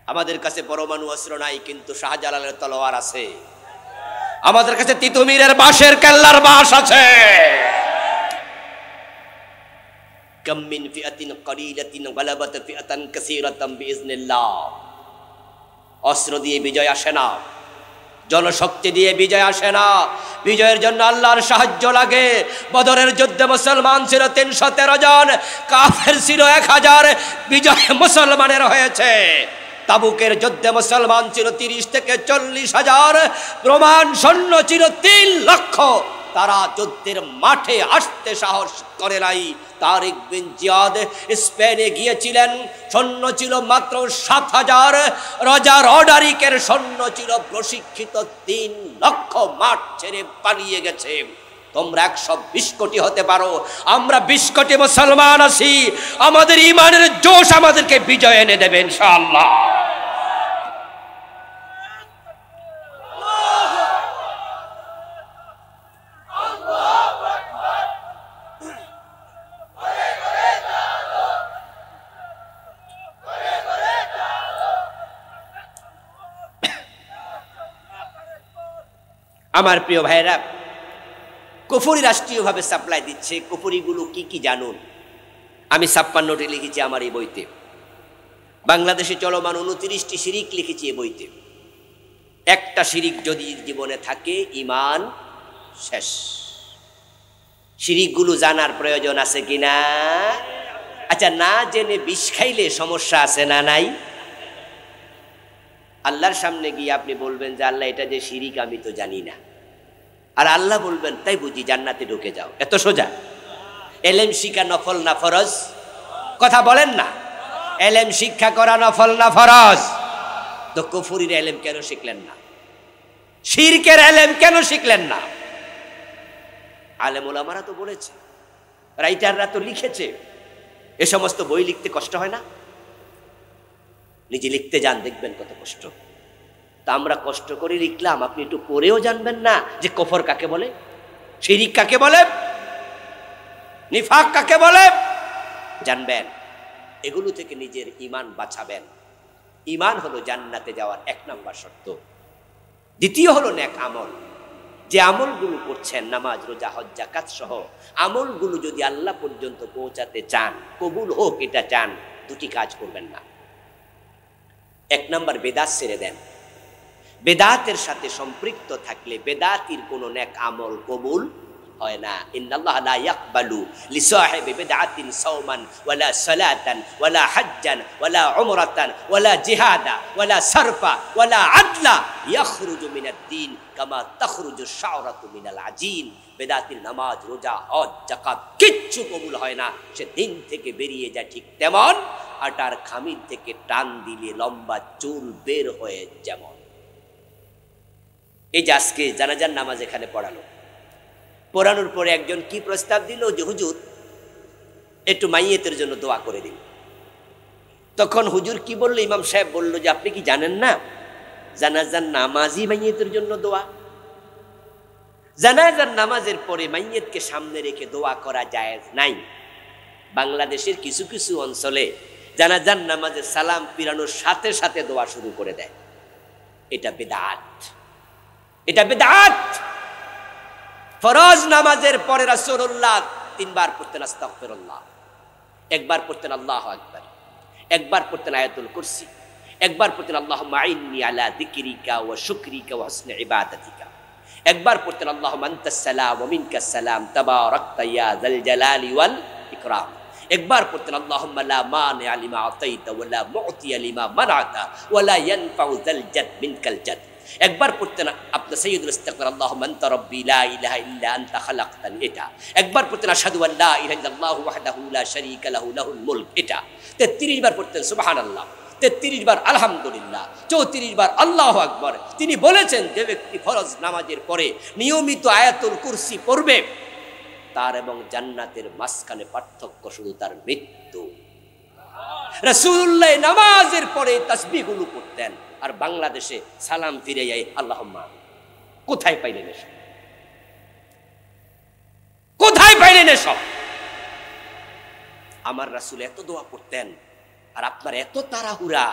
আমাদের কাছে পরমাণু অস্ত্র নাই, কিন্তু শাহজালালের তলোয়ার আছে। আমাদের কাছে তিতুমিরের বাঁশের কেল্লার বাঁশ আছে। কাম মিন ফিআতিন কলিলাতিন গালাবাত ফিআতান কাসীরাতান বিইজনিল্লাহ। অস্ত্র দিয়ে বিজয় আসে না, জনশক্তি দিয়ে বিজয় আসে না। বিজয়ের জন্য আল্লাহর সাহায্য লাগে। বদরের যুদ্ধে মুসলমান ছিল 313 জন, কাফের ছিল 1000। বিজয় মুসলমানের হয়েছে। তাবুকের যুদ্ধে মুসলমান ছিল 30 থেকে 40,000, প্রমাণ সৈন্য ছিল 3 লক্ষ। তারা যুদ্ধের মাঠে আসতে সাহস করে নাই। তারিক বিন জিয়াদ স্পেনে গিয়েছিলেন, সৈন্য ছিল মাত্র 7,000। রাজা রডারিকের সৈন্য ছিল প্রশিক্ষিত 3 লক্ষ। মাঠ ছেড়ে পালিয়ে গেছে। তোমরা 120 কোটি হতে পারো, আমরা 20 কোটি মুসলমান আছি। আমাদের ঈমানের জোশ আমাদেরকে বিজয় এনে দেবে ইনশাআল্লাহ। আমার প্রিয় ভাইরা, কুফরি রাষ্ট্রীয়ভাবে সাপ্লাই দিচ্ছে। কুফরিগুলো কি কি জানুন? আমি 56টি লিখেছি আমার এই বইতে। বাংলাদেশে চলমান 29টি শিরিক লিখেছি এই বইতে। একটা শিরিক যদি জীবনে থাকে, ঈমান শেষ। শিরিকগুলো জানার প্রয়োজন আছে কিনা? আচ্ছা, না জেনে বিষ খাইলে সমস্যা আছে না নাই? আল্লাহর সামনে গিয়ে আপনি বলবেন যে আল্লাহ এটা যে শিরিক আমি তো জানি না, আর আল্লাহ বলবেন তাই বুঝি জান্নাতে ঢুকে যাও। এত সোজা? এলেম শিক্ষা নফল না ফরজ? কথা বলেন না। এলেম শিক্ষা করা নফল না ফরজ? তো কুফরির এলেম কেন শিখলেন না? শিরকের এলেম কেন শিখলেন না? আলেম ওলামারা তো বলেছে, রাইটাররা তো লিখেছে। এ সমস্ত বই লিখতে কষ্ট হয় না? নিজে লিখতে যান, দেখবেন কত কষ্ট। তা আমরা কষ্ট করে লিখলাম, আপনি একটু পড়েও জানবেন না যে কুফর কাকে বলে, শিরিক কাকে বলে, নিফাক কাকে বলে। জানবেন, এগুলো থেকে নিজের ঈমান বাঁচাবেন। ঈমান হলো জান্নাতে যাওয়ার 1 নম্বর শর্ত। দ্বিতীয় হলো নেক আমল। যে আমলগুলো করছেন, নামাজ, রোজা, হজ, যাকাত সহ আমলগুলো যদি আল্লাহ পর্যন্ত পৌঁছাতে চান, কবুল হোক এটা চান, 2টি কাজ করবেন না। 1 নম্বর, বেদাত ছেড়ে দেন। বেদাতের সাথে সম্পৃক্ত থাকলে বেদাতির কোনো নেক আমল কবুল হয় না। ইন্নাল্লাহ লা ইয়াকবালু লিসাহিবি বিদআতিন সাওমান ওয়ালা সালাতান ওয়ালা হাজ্জান ওয়ালা উমরাতান ওয়ালা জিহাদা ওয়ালা সারফা ওয়ালা আদলা ইয়াখরুজু মিনাদ দ্বীন কামা তাখরুজু শাওরাতু মিনাল আজিন। বেদাতির নামাজ, রোজা, হজ, যাকাত কিচ্ছু কবুল হয় না। সে দিন থেকে বেরিয়ে যায় ঠিক তেমন আটার খামির থেকে টান দিলে লম্বা চুল বের হয়ে যেমন। এই যে আজকে জানাজার নামাজ এখানে পড়ানোর পরে একজন কি প্রস্তাব দিল যে হুজুর একটু মাইয়েতের জন্য দোয়া করে দিন। তখন হুজুর কি বললো? ইমাম সাহেব বলল যে আপনি কি জানেন না জানাজার নামাজই মাইয়েতের জন্য দোয়া? জানাজার নামাজের পরে মাইয়েতকে সামনে রেখে দোয়া করা জায়েজ নাই। বাংলাদেশের কিছু কিছু অঞ্চলে জানাজার নামাজে সালাম ফিরানোর সাথে সাথে দোয়া শুরু করে দেয়। এটা বিদআত, এটা বিদআত। ফরজ নামাজের পরে রাসূলুল্লাহ 3 বার পড়তেন আস্তাগফিরুল্লাহ, 1 বার পড়তেন আল্লাহু আকবার, 1 বার পড়তেন আয়াতুল কুরসি, একবার পড়তেন আল্লাহুম্মা আইন্নি আলা যিকরিকা ওয়া শুকরিকা ওয়া হুসনি ইবাদাতিকা। একবার পড়তেন আল্লাহুম্মা আনতাস সালাম ওয়া মিনকাস সালাম তাবারাকতা ইয়া যাল জালালি ওয়াল ইকরাম। একবার পড়তেন আল্লাহুম্মা লা মানিআ লিমা আতাইতা ওয়া লা মু'তিয়া লিমা মানা'তা ওয়া লা ইয়ানফাউ যাল জাদ মিনকাল জাদ। একবার পড়তেন আপনার সাইয়্যিদুল ইস্তিগফার আল্লাহুম্মা আনতা রাব্বি লা ইলাহা ইল্লা আনতা খালাকতানি, এটা। একবার পড়তেন আশহাদু আল লা ইলাহা ইল্লাল্লাহু ওয়াহদাহু লা শারীকা লাহু লাহুল মুলক, এটা। 33 বার পড়তেন সুবহানাল্লাহ, 33 বার আলহামদুলিল্লাহ, 34 বার আল্লাহু আকবার। তিনি বলেছেন যে ব্যক্তি ফরজ নামাজের পরে নিয়মিত আয়াতুল কুরসি পড়বে, তার এবং জান্নাতের মাঝখানে পার্থক্য শুধু তার মৃত্যু। রাসূলুল্লাহ নামাজের পরে তাসবিহগুলো পড়তেন, আর বাংলাদেশে সালাম ফিরে যায় আল্লাহুম্মা। কোথায় পাইলেন এসব? কোথায় পাইলেন এসব? আমার রাসূল এত দোয়া পড়তেন, আর আপনার এত তাড়াহুড়া।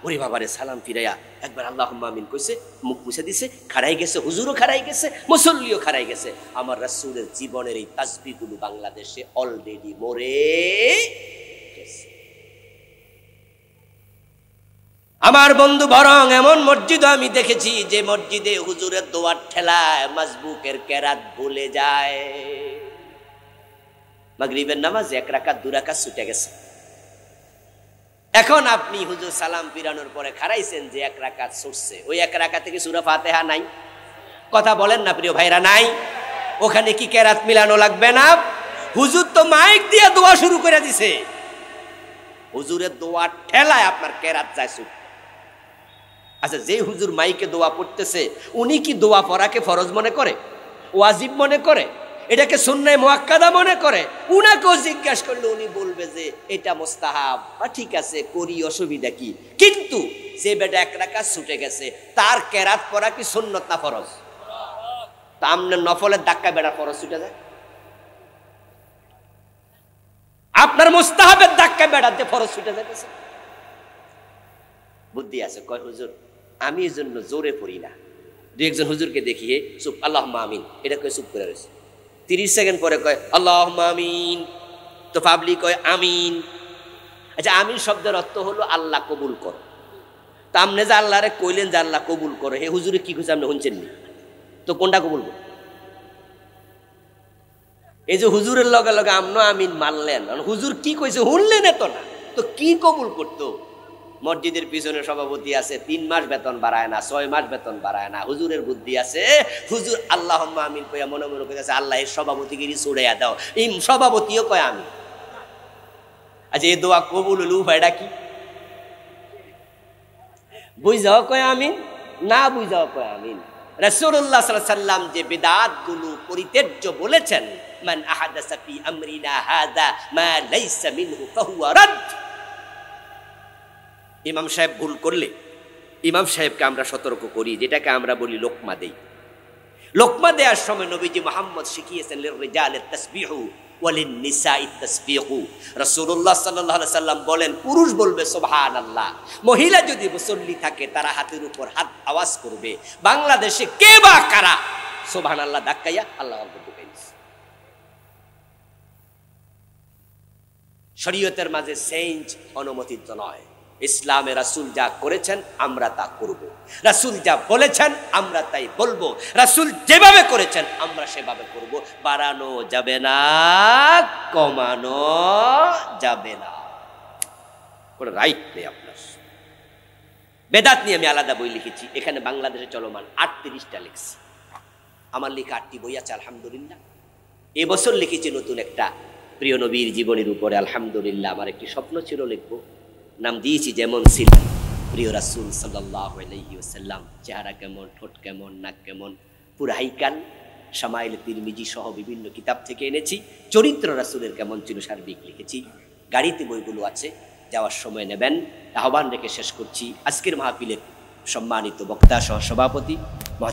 ওরে বাবারে, সালাম ফিরাইয়া একবার আল্লাহুম্মা আমিন কইছে, মুখ মুছে দিছে, খাড়াই গেছে, হুজুরও খাড়াই গেছে, মুসল্লিও খাড়াই গেছে। আমার রাসূলের জীবনের এই তাসবিহগুলো বাংলাদেশে অলরেডি মরে গেছে। আমার বন্ধু, বরং এমন মসজিদও আমি দেখেছি যে মসজিদে হুজুরের দোয়ার ঠেলায় মাসবুকের কেরাত ভুলে যায়। মাগরিবের নামাজ 1 রাকাত 2 রাকাত ছুটে গেছে। এখন আপনি হুজুর সালাম ফিরানোর পরে খারাইছেন যে 1 রাকাত ছুটছে, ওই 1 রাকাত থেকে সূরা ফাতিহা নাই। কথা বলেন না প্রিয় ভাইরা, নাই? ওখানে কি কেরাত মিলানো লাগবে না? হুজুর তো মাইক দিয়ে দোয়া শুরু করে দিছে, হুজুরের দোয়ার ঠেলায় আপনার কেরাত যায় ছুট। আচ্ছা, যে হুজুর মাইকে দোয়া পড়তেছে উনি কি দোয়া পড়াকে ফরজ মনে করে, ওয়াজিব মনে করে, এটাকে সুন্নাহ মুআক্কাদা মনে করে? উনাকেও জিজ্ঞেস করলে উনি বলবে যে এটা মুস্তাহাব, ঠিক আছে করি, অসুবিধা কি? কিন্তু যে বেটা 1 রাকাত ছুটে গেছে তার কেরাত পড়া কি সুন্নত না ফরজ? তা আমনে নফলের ধাক্কা বেটা ফরজ ছুটে যায়, আপনার মুস্তাহাবের ধাক্কা বেড়াতে ফরজ ছুটে যাইতেছে। বুদ্ধি আছে? কয় হুজুর আমি এই জন্য জোরে পড়ি না। 2-1 হুজুরকে দেখিয়ে চুপ, আল্লাহুম্মা আমিন, এটা কয়ে চুপ করে রয়েছে। 30 সেকেন্ড পরে কয় আল্লাহুম্মা আমিন, তো পাবলিক কয় আমিন। আচ্ছা, আমিন শব্দের অর্থ হলো আল্লাহ কবুল করো। তা আপনি যে আল্লাহরে কইলেন যে আল্লাহ কবুল করো, হে হুজুরে কি কইছে আপনি শুনছেন নি? তো কোনটা কবুল করো? এই যে হুজুরের লগে লগে আমনো আমিন মানলেন, হুজুর কি কইছে শুনলেন এত না, তো কি কবুল করতো? মসজিদের পিছনে সভাপতি আছে, 3 মাস বেতন বাড়ায় না, 6 মাস বেতন বাড়ায় না। হুজুরের বুদ্ধি আছে, হুজুর আল্লাহুম্মা আমিন কইয়া মনে মনে কইতাছে আল্লাহ এই সভাপতিগিরি ছুড়াইয়া দাও, এই সভাপতিও কয় আমিন। আচ্ছা, এই দোয়া কবুল হলো উপায়টা কি? বুঝাও কয় আমিন, না বুঝাও কয় আমিন। রাসূলুল্লাহ সাল্লাল্লাহু আলাইহি ওয়াসাল্লাম যে বিদআতগুলো পরিত্যাজ্য বলেছেন, মান আহাদাসা ফি আমরিনা হাযা মা লাইসা মিনহু ফাহুয়া রাদ। ইমাম সাহেব ভুল করলে ইমাম সাহেবকে আমরা সতর্ক করি, যেটাকে আমরা বলি লোকমা দেই। লোকমা দেওয়ার সময় নবীজি মুহাম্মদ শিখিয়েছেন লিররিজালিত তাসবিহু ওয়ালিন নিসাইত তাসবিহু। রাসূলুল্লাহ সাল্লাল্লাহু আলাইহি সাল্লাম বলেন, পুরুষ বলবে সুবহানাল্লাহ, মহিলা যদি মুসল্লি থাকে তারা হাতের উপর হাত আওয়াজ করবে। বাংলাদেশে কে বা কারা সুবহানাল্লাহ ধাক্কাইয়া আল্লাহু আকবার ঢুকাই দিছে? শরীয়তের মাঝে চেঞ্জ অনুমোদিত নয়। ইসলামে রাসূল যা করেছেন আমরা তা করব, রাসূল যা বলেছেন আমরা তাই বলবো, রাসূল যেভাবে করেছেন আমরা সেভাবে করব। বাড়ানো যাবে না, কমানো যাবে না, কোনো রাইট নেই আপনার। বেদাত নিয়ে আমি আলাদা বই লিখেছি, এখানে বাংলাদেশে চলমান 38টা লিখছি। আমার লেখা 8টি বই আছে আলহামদুলিল্লাহ। এবছর লিখেছি নতুন একটা প্রিয় নবীর জীবনের উপরে আলহামদুলিল্লাহ। আমার একটি স্বপ্ন ছিল লিখবো, নাম দিয়েছি যেমন ছিলেন প্রিয় রাসূল সাল্লাল্লাহু আলাইহি ওয়াসাল্লাম। চেহারা কেমন, ঠোঁট কেমন, নাক কেমন, পুরা হাইকাল, শামাইল তিরমিজি সহ বিভিন্ন কিতাব থেকে এনেছি। চরিত্র রাসূলের কেমন ছিল সার্বিক লিখেছি। গাড়িতে বইগুলো আছে, যাওয়ার সময় নেবেন। আহ্বান রেখে শেষ করছি। আজকের মাহফিলের সম্মানিত বক্তা সহ সভাপতি